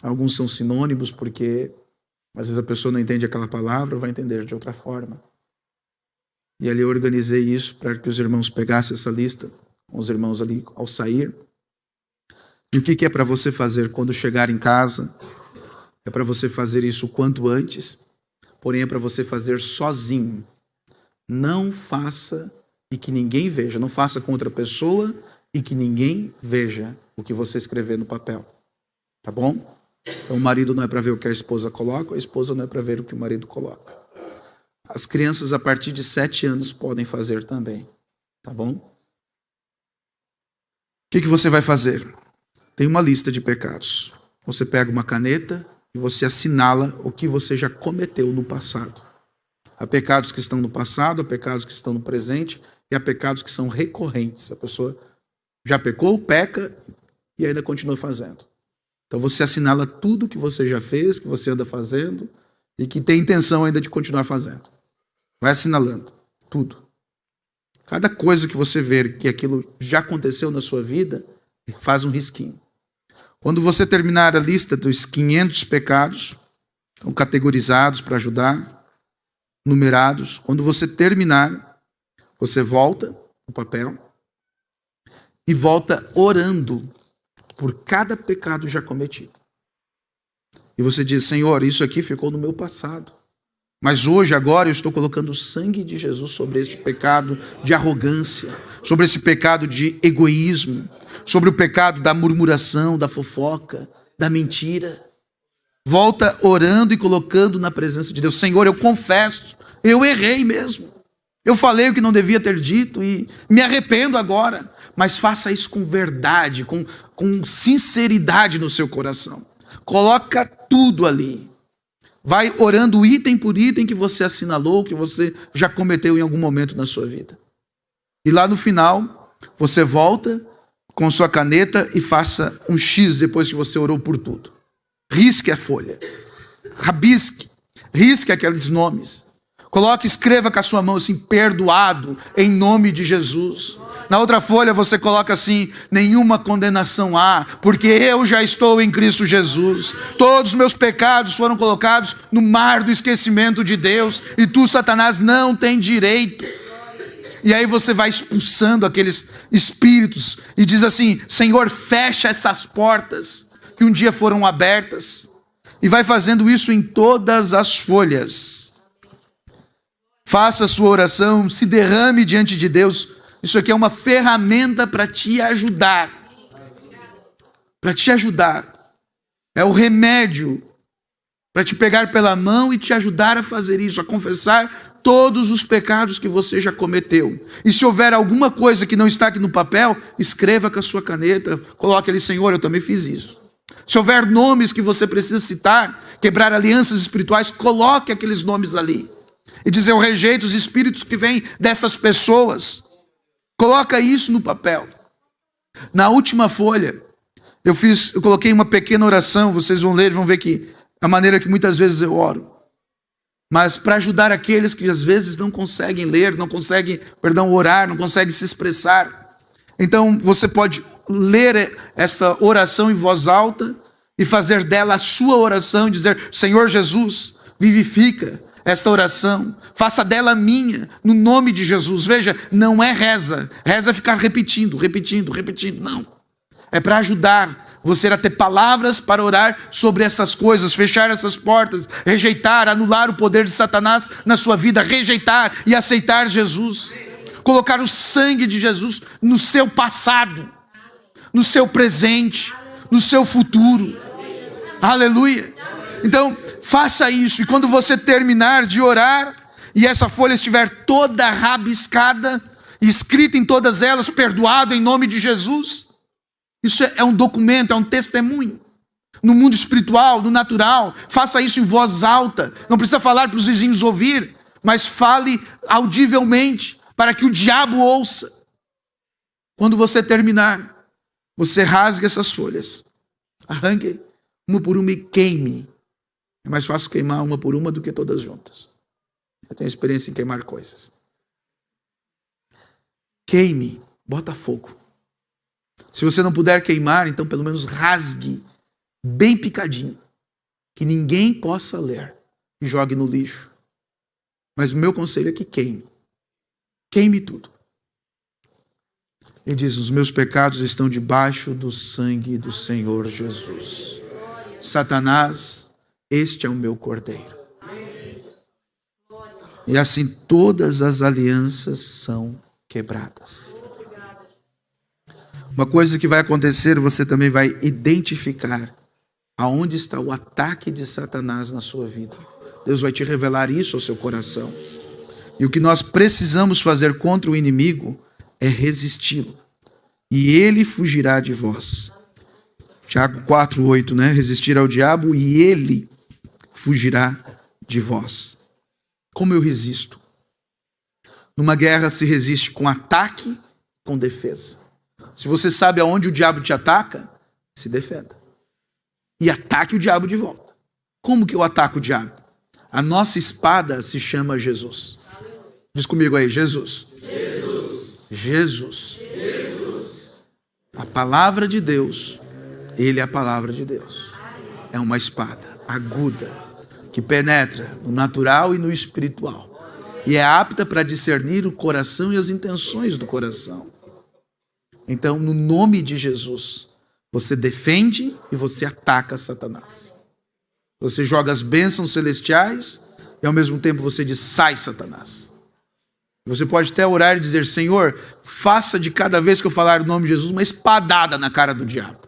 Alguns são sinônimos porque às vezes a pessoa não entende aquela palavra, vai entender de outra forma. E ali eu organizei isso para que os irmãos pegassem essa lista, com os irmãos ali ao sair. E o que é para você fazer quando chegar em casa? É para você fazer isso o quanto antes, porém é para você fazer sozinho. Não faça e que ninguém veja. Não faça com outra pessoa e que ninguém veja o que você escrever no papel. Tá bom? Então o marido não é para ver o que a esposa coloca, a esposa não é para ver o que o marido coloca. As crianças a partir de 7 anos podem fazer também. Tá bom? O que você vai fazer? Tem uma lista de pecados. Você pega uma caneta e você assinala o que você já cometeu no passado. Há pecados que estão no passado, há pecados que estão no presente e há pecados que são recorrentes. A pessoa já pecou, peca e ainda continua fazendo. Então você assinala tudo que você já fez, que você anda fazendo e que tem intenção ainda de continuar fazendo. Vai assinalando tudo. Cada coisa que você ver que aquilo já aconteceu na sua vida, faz um risquinho. Quando você terminar a lista dos 500 pecados, estão categorizados para ajudar, numerados. Quando você terminar, você volta o papel e volta orando por cada pecado já cometido. E você diz, Senhor, isso aqui ficou no meu passado. Mas hoje, agora, eu estou colocando o sangue de Jesus sobre este pecado de arrogância, sobre esse pecado de egoísmo, sobre o pecado da murmuração, da fofoca, da mentira. Volta orando e colocando na presença de Deus. Senhor, eu confesso, eu errei mesmo. Eu falei o que não devia ter dito e me arrependo agora. Mas faça isso com verdade, com sinceridade no seu coração. Coloca tudo ali. Vai orando item por item que você assinalou, que você já cometeu em algum momento na sua vida. E lá no final, você volta com sua caneta e faça um X depois que você orou por tudo. Risque a folha. Rabisque. Risque aqueles nomes. Coloque, escreva com a sua mão assim, perdoado em nome de Jesus. Na outra folha você coloca assim, nenhuma condenação há, porque eu já estou em Cristo Jesus. Todos os meus pecados foram colocados no mar do esquecimento de Deus, e tu, Satanás, não tem direito. E aí você vai expulsando aqueles espíritos e diz assim, Senhor, fecha essas portas que um dia foram abertas. E vai fazendo isso em todas as folhas. Faça a sua oração, se derrame diante de Deus. Isso aqui é uma ferramenta para te ajudar. Para te ajudar. É o remédio para te pegar pela mão e te ajudar a fazer isso, a confessar todos os pecados que você já cometeu. E se houver alguma coisa que não está aqui no papel, escreva com a sua caneta, coloque ali, Senhor, eu também fiz isso. Se houver nomes que você precisa citar, quebrar alianças espirituais, coloque aqueles nomes ali. E dizer, eu rejeito os espíritos que vêm dessas pessoas. Coloca isso no papel. Na última folha, eu coloquei uma pequena oração, vocês vão ler, vão ver que a maneira que muitas vezes eu oro. Mas para ajudar aqueles que às vezes não conseguem ler, não conseguem, orar, não conseguem se expressar. Então você pode ler esta oração em voz alta e fazer dela a sua oração, dizer, Senhor Jesus, vivifica esta oração, faça dela minha, no nome de Jesus. Veja, não é reza. Reza é ficar repetindo, não. É para ajudar você a ter palavras para orar sobre essas coisas, fechar essas portas, rejeitar, anular o poder de Satanás na sua vida, rejeitar e aceitar Jesus. Colocar o sangue de Jesus no seu passado, no seu presente, no seu futuro. Aleluia. Então, faça isso, e quando você terminar de orar, e essa folha estiver toda rabiscada, escrita em todas elas, perdoado em nome de Jesus, isso é um documento, é um testemunho. No mundo espiritual, no natural, faça isso em voz alta, não precisa falar para os vizinhos ouvir, mas fale audivelmente, para que o diabo ouça. Quando você terminar, você rasgue essas folhas, arranque uma por uma e queime. É mais fácil queimar uma por uma do que todas juntas. Eu tenho experiência em queimar coisas. Queime, bota fogo. Se você não puder queimar, então pelo menos rasgue, bem picadinho, que ninguém possa ler e jogue no lixo. Mas o meu conselho é que queime. Queime tudo. E diz: os meus pecados estão debaixo do sangue do Senhor Jesus. Satanás, este é o meu cordeiro. E assim todas as alianças são quebradas. Uma coisa que vai acontecer, você também vai identificar aonde está o ataque de Satanás na sua vida. Deus vai te revelar isso ao seu coração. E o que nós precisamos fazer contra o inimigo é resisti-lo. E ele fugirá de vós. Tiago 4:8, né? Resistir ao diabo e ele fugirá de vós. Como eu resisto? Numa guerra se resiste com ataque, com defesa. Se você sabe aonde o diabo te ataca, se defenda. E ataque o diabo de volta. Como que eu ataco o diabo? A nossa espada se chama Jesus. Diz comigo aí, Jesus. Jesus. Jesus. Jesus. A palavra de Deus, ele é a palavra de Deus. É uma espada aguda, que penetra no natural e no espiritual. E é apta para discernir o coração e as intenções do coração. Então, no nome de Jesus, você defende e você ataca Satanás. Você joga as bênçãos celestiais e ao mesmo tempo você diz: sai, Satanás. Você pode até orar e dizer: Senhor, faça de cada vez que eu falar o nome de Jesus uma espadada na cara do diabo.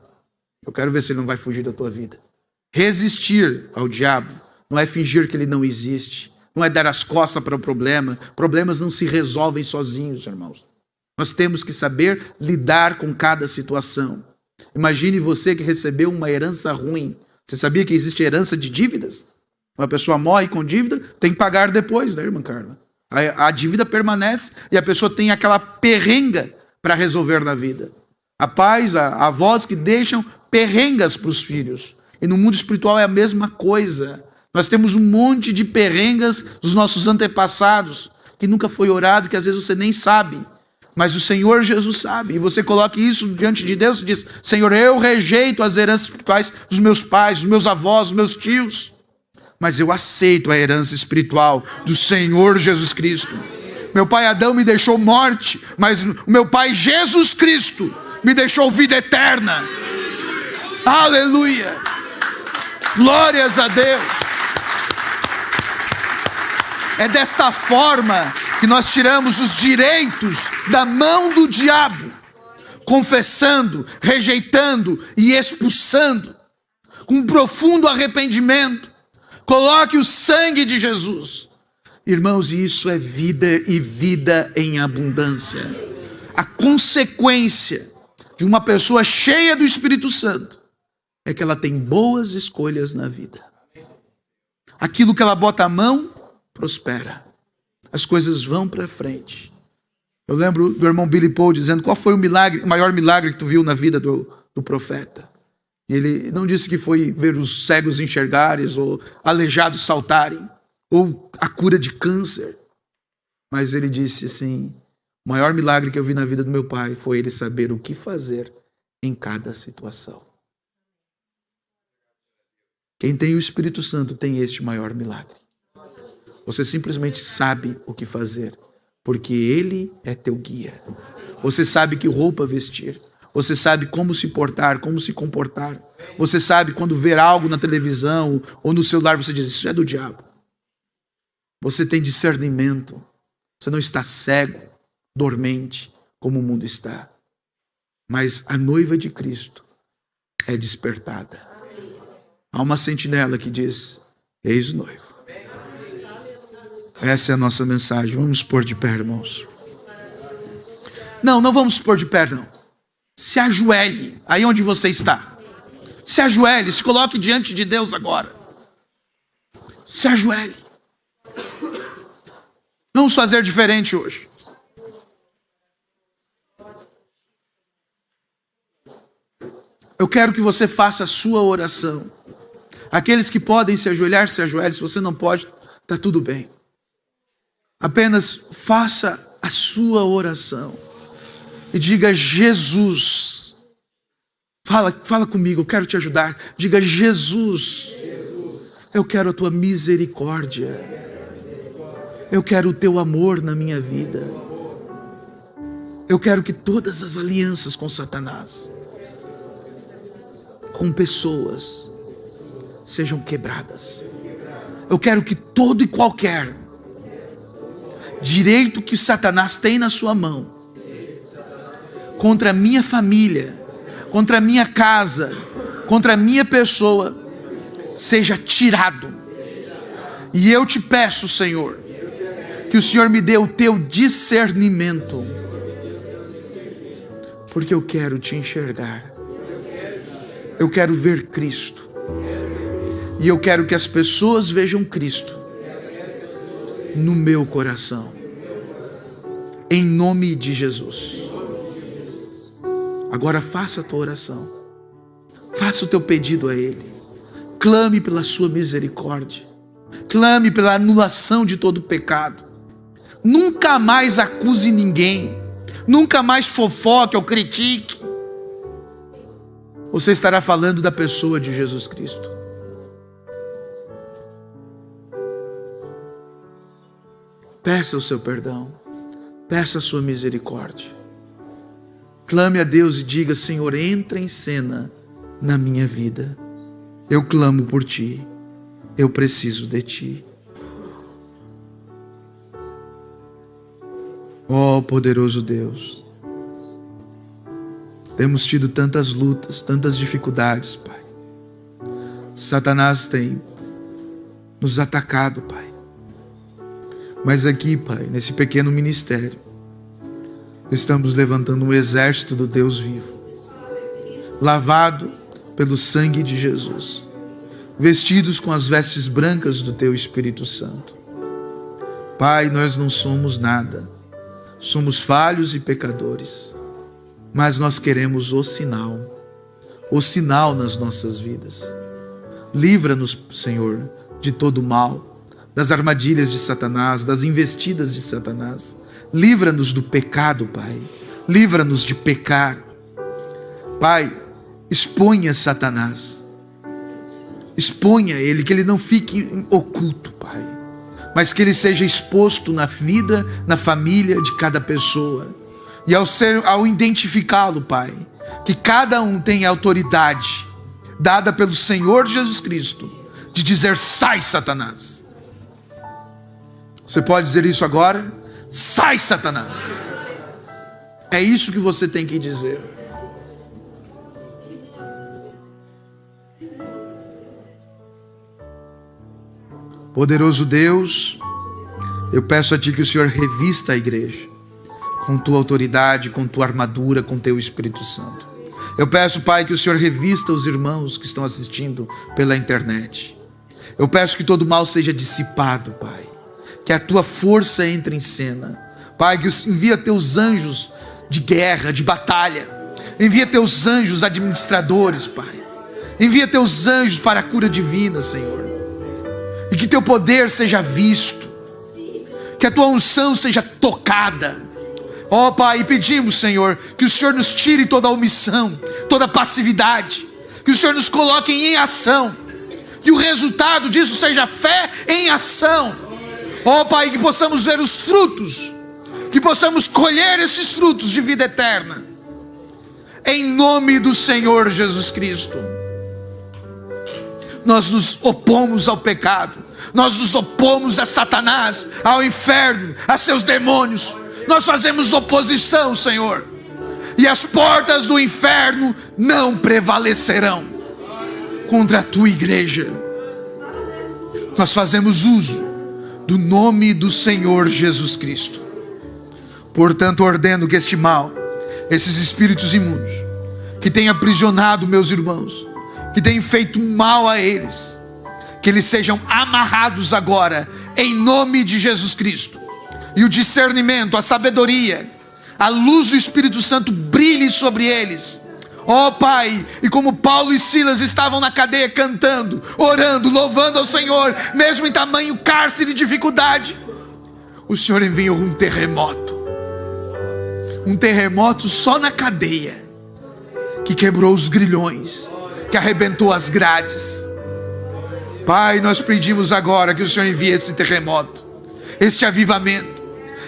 Eu quero ver se ele não vai fugir da tua vida. Resistir ao diabo não é fingir que ele não existe. Não é dar as costas para o problema. Problemas não se resolvem sozinhos, irmãos. Nós temos que saber lidar com cada situação. Imagine você que recebeu uma herança ruim. Você sabia que existe herança de dívidas? Uma pessoa morre com dívida, tem que pagar depois, né, irmã Carla? A dívida permanece e a pessoa tem aquela perrenga para resolver na vida. Há pais, há avós que deixam perrengas para os filhos. E no mundo espiritual é a mesma coisa. Nós temos um monte de perrengas dos nossos antepassados, que nunca foi orado, que às vezes você nem sabe. Mas o Senhor Jesus sabe. E você coloca isso diante de Deus e diz: Senhor, eu rejeito as heranças espirituais dos meus pais, dos meus avós, dos meus tios. Mas eu aceito a herança espiritual do Senhor Jesus Cristo. Meu pai Adão me deixou morte, mas o meu pai Jesus Cristo me deixou vida eterna. Aleluia! Glórias a Deus! É desta forma que nós tiramos os direitos da mão do diabo, confessando, rejeitando e expulsando, com profundo arrependimento. Coloque o sangue de Jesus. Irmãos, isso é vida e vida em abundância. A consequência de uma pessoa cheia do Espírito Santo é que ela tem boas escolhas na vida. Aquilo que ela bota a mão, prospera. As coisas vão para frente. Eu lembro do irmão Billy Paul dizendo: qual foi o maior milagre que tu viu na vida do profeta? E ele não disse que foi ver os cegos enxergarem, ou aleijados saltarem, ou a cura de câncer. Mas ele disse assim: o maior milagre que eu vi na vida do meu pai foi ele saber o que fazer em cada situação. Quem tem o Espírito Santo tem este maior milagre. Você simplesmente sabe o que fazer, porque ele é teu guia. Você sabe que roupa vestir. Você sabe como se portar, como se comportar. Você sabe quando ver algo na televisão ou no celular, você diz: isso é do diabo. Você tem discernimento. Você não está cego, dormente, como o mundo está. Mas a noiva de Cristo é despertada. Há uma sentinela que diz: eis o noivo. Essa é a nossa mensagem. Vamos pôr de pé, irmãos. Não vamos pôr de pé, não. Se ajoelhe aí onde você está. Se ajoelhe, se coloque diante de Deus agora. Se ajoelhe. Vamos fazer diferente hoje. Eu quero que você faça a sua oração. Aqueles que podem se ajoelhar, se ajoelhem. Se você não pode, está tudo bem. Apenas faça a sua oração. E diga: Jesus. Fala comigo, eu quero te ajudar. Diga: Jesus, eu quero a tua misericórdia. Eu quero o teu amor na minha vida. Eu quero que todas as alianças com Satanás, com pessoas, sejam quebradas. Eu quero que todo e qualquer direito que Satanás tem na sua mão, contra a minha família, contra a minha casa, contra a minha pessoa, seja tirado. E eu te peço, Senhor, que o Senhor me dê o teu discernimento, porque eu quero te enxergar, eu quero ver Cristo, e eu quero que as pessoas vejam Cristo no meu coração, em nome de Jesus. Agora faça a tua oração, faça o teu pedido a Ele, clame pela sua misericórdia, clame pela anulação de todo pecado. Nunca mais acuse ninguém, nunca mais fofoque ou critique. Você estará falando da pessoa de Jesus Cristo. Peça o seu perdão, peça a sua misericórdia. Clame a Deus e diga: Senhor, entra em cena na minha vida. Eu clamo por Ti, eu preciso de Ti. Ó poderoso Deus, temos tido tantas lutas, tantas dificuldades, Pai. Satanás tem nos atacado, Pai. Mas aqui, Pai, nesse pequeno ministério, estamos levantando um exército do Deus vivo, lavado pelo sangue de Jesus, vestidos com as vestes brancas do Teu Espírito Santo. Pai, nós não somos nada, somos falhos e pecadores, mas nós queremos o sinal nas nossas vidas. Livra-nos, Senhor, de todo mal, das armadilhas de Satanás, das investidas de Satanás. Livra-nos do pecado, Pai. Livra-nos de pecar. Pai, exponha Satanás. Exponha ele, que ele não fique oculto, Pai, mas que ele seja exposto na vida, na família de cada pessoa. E ao identificá-lo, Pai, que cada um tem autoridade dada pelo Senhor Jesus Cristo de dizer: sai, Satanás. Você pode dizer isso agora? Sai, Satanás. É isso que você tem que dizer. Poderoso Deus, eu peço a Ti que o Senhor revista a igreja com Tua autoridade, com Tua armadura, com Teu Espírito Santo. Eu peço, Pai, que o Senhor revista os irmãos que estão assistindo pela internet. Eu peço que todo mal seja dissipado, Pai, que a Tua força entre em cena. Pai, que envia Teus anjos de guerra, de batalha. Envia Teus anjos administradores, Pai. Envia Teus anjos para a cura divina, Senhor. E que Teu poder seja visto, que a Tua unção seja tocada. Ó Pai, e pedimos, Senhor, que o Senhor nos tire toda a omissão, toda a passividade, que o Senhor nos coloque em ação, que o resultado disso seja fé em ação. Ó Pai, que possamos ver os frutos, que possamos colher esses frutos de vida eterna, em nome do Senhor Jesus Cristo. Nós nos opomos ao pecado, nós nos opomos a Satanás, ao inferno, a seus demônios. Nós fazemos oposição, Senhor, e as portas do inferno não prevalecerão contra a Tua igreja. Nós fazemos uso do nome do Senhor Jesus Cristo. Portanto, ordeno que este mal, esses espíritos imundos, que têm aprisionado meus irmãos, que têm feito mal a eles, que eles sejam amarrados agora, em nome de Jesus Cristo. E o discernimento, a sabedoria, a luz do Espírito Santo brilhe sobre eles. Ó Pai, e como Paulo e Silas estavam na cadeia cantando, orando, louvando ao Senhor, mesmo em tamanho cárcere e dificuldade, o Senhor enviou um terremoto só na cadeia, que quebrou os grilhões, que arrebentou as grades. Pai, nós pedimos agora que o Senhor envie esse terremoto, este avivamento,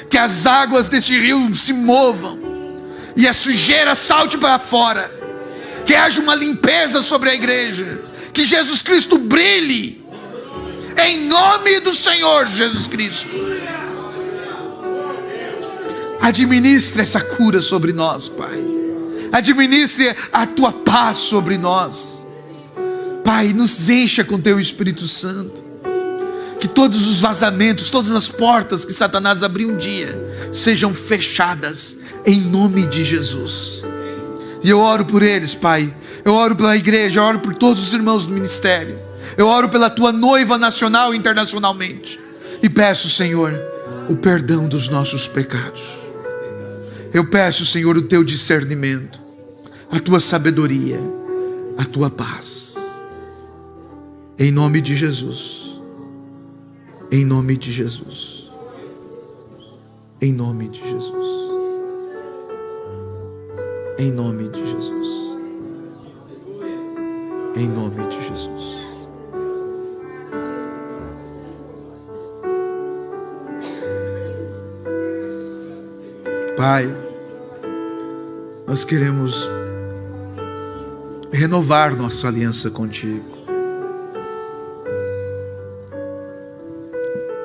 que as águas deste rio se movam, e a sujeira salte para fora, que haja uma limpeza sobre a igreja, que Jesus Cristo brilhe, em nome do Senhor Jesus Cristo. Administre essa cura sobre nós, Pai. Administre a tua paz sobre nós, Pai. Nos encha com teu Espírito Santo, que todos os vazamentos, todas as portas que Satanás abriu um dia, sejam fechadas, em nome de Jesus. E eu oro por eles, Pai. Eu oro pela igreja, eu oro por todos os irmãos do ministério. Eu oro pela tua noiva nacional e internacionalmente. E peço, Senhor, o perdão dos nossos pecados. Eu peço, Senhor, o teu discernimento, a tua sabedoria, a tua paz. Em nome de Jesus. Em nome de Jesus. Em nome de Jesus. Em nome de Jesus. Em nome de Jesus. Pai, nós queremos renovar nossa aliança contigo.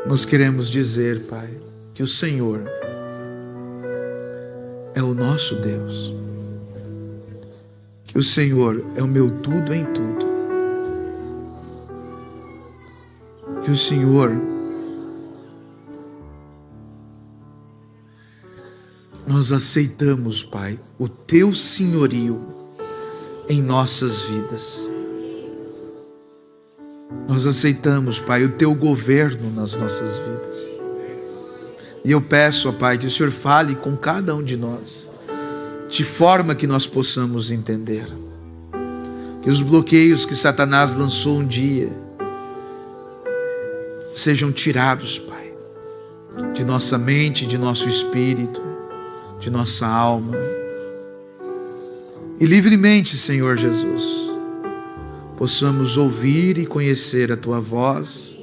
Nós queremos dizer, Pai, que o Senhor é o nosso Deus, que o Senhor é o meu tudo em tudo, que o Senhor, nós aceitamos, Pai, o teu senhorio em nossas vidas. Nós aceitamos, Pai, o teu governo nas nossas vidas. E eu peço, ó Pai, que o Senhor fale com cada um de nós, de forma que nós possamos entender. Que os bloqueios que Satanás lançou um dia sejam tirados, Pai, de nossa mente, de nosso espírito, de nossa alma. E livremente, Senhor Jesus, possamos ouvir e conhecer a tua voz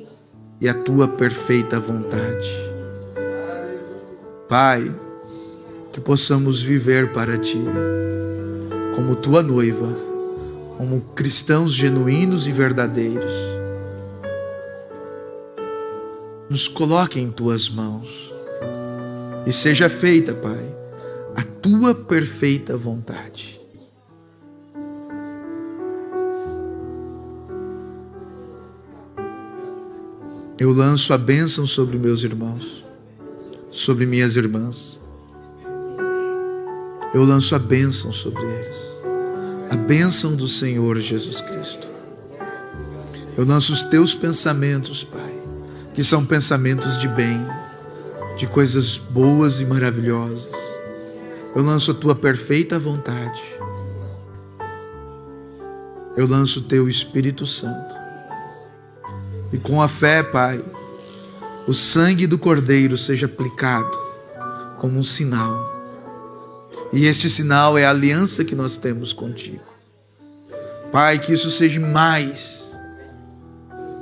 e a tua perfeita vontade. Pai, que possamos viver para ti, como tua noiva, como cristãos genuínos e verdadeiros. Nos coloque em tuas mãos e seja feita, Pai, a tua perfeita vontade. Eu lanço a bênção sobre meus irmãos, sobre minhas irmãs. Eu lanço a bênção sobre eles, a bênção do Senhor Jesus Cristo. Eu lanço os teus pensamentos, Pai, que são pensamentos de bem, de coisas boas e maravilhosas. Eu lanço a tua perfeita vontade. Eu lanço o teu Espírito Santo. E com a fé, Pai, o sangue do Cordeiro seja aplicado como um sinal. E este sinal é a aliança que nós temos contigo. Pai, que isso seja mais,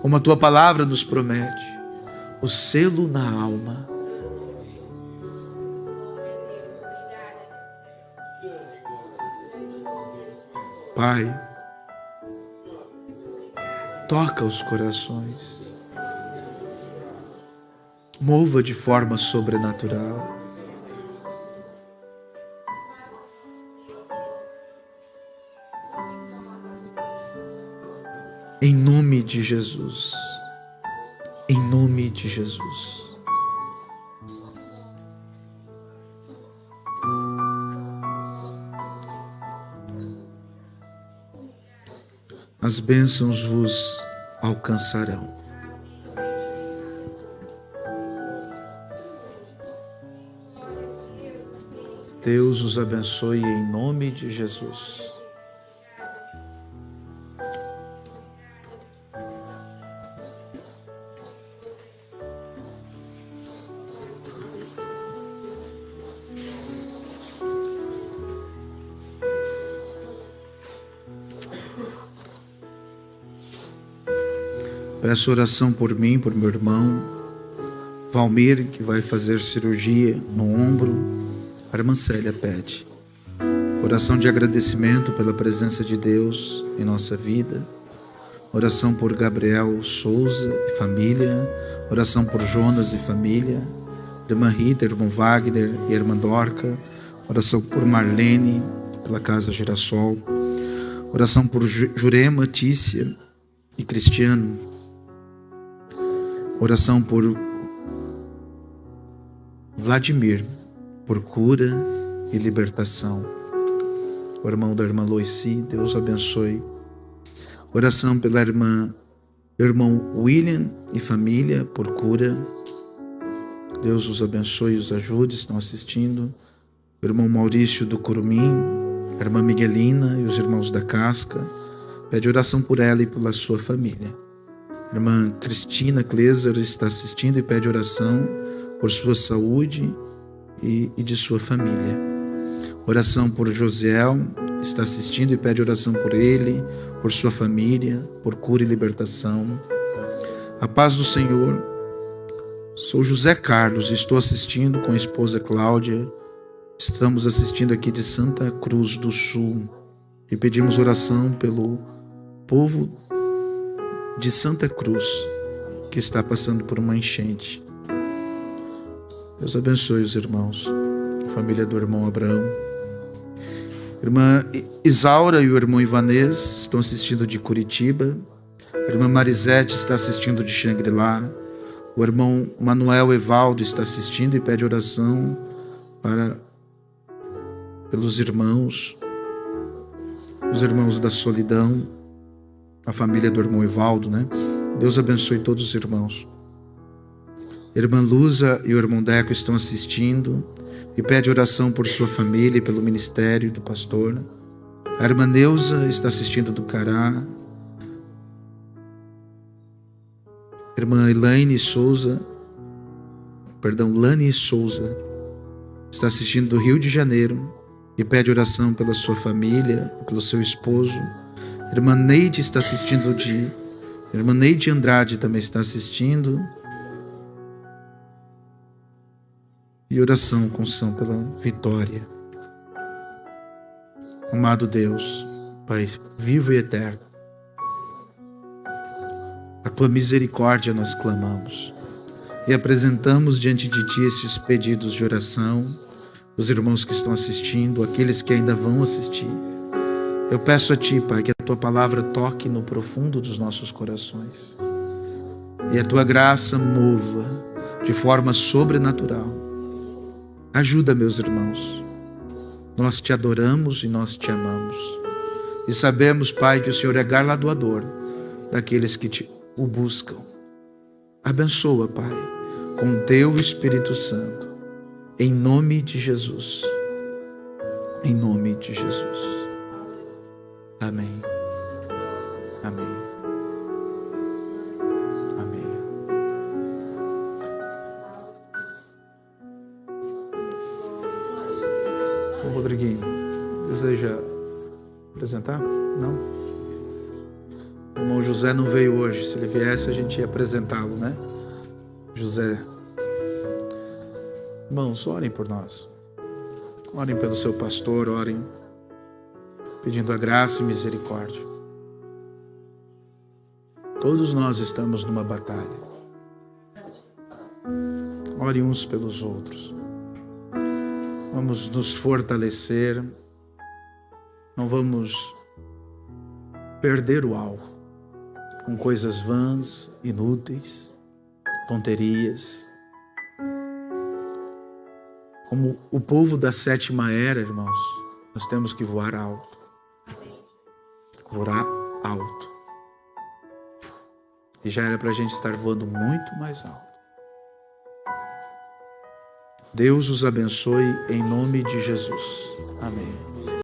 como a tua palavra nos promete, o selo na alma. Pai, toca os corações, mova de forma sobrenatural. Em nome de Jesus, em nome de Jesus. As bênçãos vos alcançarão. Deus os abençoe em nome de Jesus. Peço oração por mim, por meu irmão Valmir, que vai fazer cirurgia no ombro. A irmã Célia pede. Oração de agradecimento pela presença de Deus em nossa vida. Oração por Gabriel Souza e família. Oração por Jonas e família. Irmã Rita, irmão Wagner e irmã Dorca. Oração por Marlene, pela Casa Girassol. Oração por Jurema, Tícia e Cristiano. Oração por Vladimir, por cura e libertação. O irmão da irmã Loici, Deus abençoe. Oração pela irmão William e família, por cura. Deus os abençoe e os ajude, estão assistindo. O irmão Maurício do Curumim, a irmã Miguelina e os irmãos da Casca. Pede oração por ela e pela sua família. A irmã Cristina Kleiser está assistindo e pede oração por sua saúde e de sua família. Oração por Josiel, está assistindo e pede oração por ele, por sua família, por cura e libertação. A paz do Senhor. Sou José Carlos, estou assistindo com a esposa Cláudia. Estamos assistindo aqui de Santa Cruz do Sul e pedimos oração pelo povo de Santa Cruz que está passando por uma enchente. Deus abençoe os irmãos, a família do irmão Abraão. Irmã Isaura e o irmão Ivanês estão assistindo de Curitiba. A irmã Marisete está assistindo de Xangri-Lá. O irmão Manuel Evaldo está assistindo e pede oração pelos irmãos, os irmãos da solidão, a família do irmão Evaldo, né? Deus abençoe todos os irmãos. A irmã Luza e o irmão Deco estão assistindo e pede oração por sua família e pelo ministério do pastor. A irmã Neuza está assistindo do Cará. A irmã Lani Souza está assistindo do Rio de Janeiro e pede oração pela sua família e pelo seu esposo. A irmã Neide está assistindo a irmã Neide Andrade também está assistindo. E oração com São pela vitória. Amado Deus, Pai vivo e eterno, a Tua misericórdia nós clamamos e apresentamos diante de Ti esses pedidos de oração, os irmãos que estão assistindo, aqueles que ainda vão assistir. Eu peço a Ti, Pai, que a Tua palavra toque no profundo dos nossos corações e a Tua graça mova de forma sobrenatural. Ajuda, meus irmãos. Nós Te adoramos e nós Te amamos. E sabemos, Pai, que o Senhor é galardoador daqueles que o buscam. Abençoa, Pai, com o Teu Espírito Santo. Em nome de Jesus. Em nome de Jesus. Amém. Amém. Rodriguinho, deseja apresentar? Não? O irmão José não veio hoje. Se ele viesse, a gente ia apresentá-lo, né? José. Irmãos, orem por nós. Orem pelo seu pastor, orem pedindo a graça e misericórdia. Todos nós estamos numa batalha. Orem uns pelos outros. Vamos nos fortalecer, não vamos perder o alvo com coisas vãs, inúteis, tonterias. Como o povo da sétima era, irmãos, nós temos que voar alto. Voar alto. E já era para a gente estar voando muito mais alto. Deus os abençoe em nome de Jesus. Amém.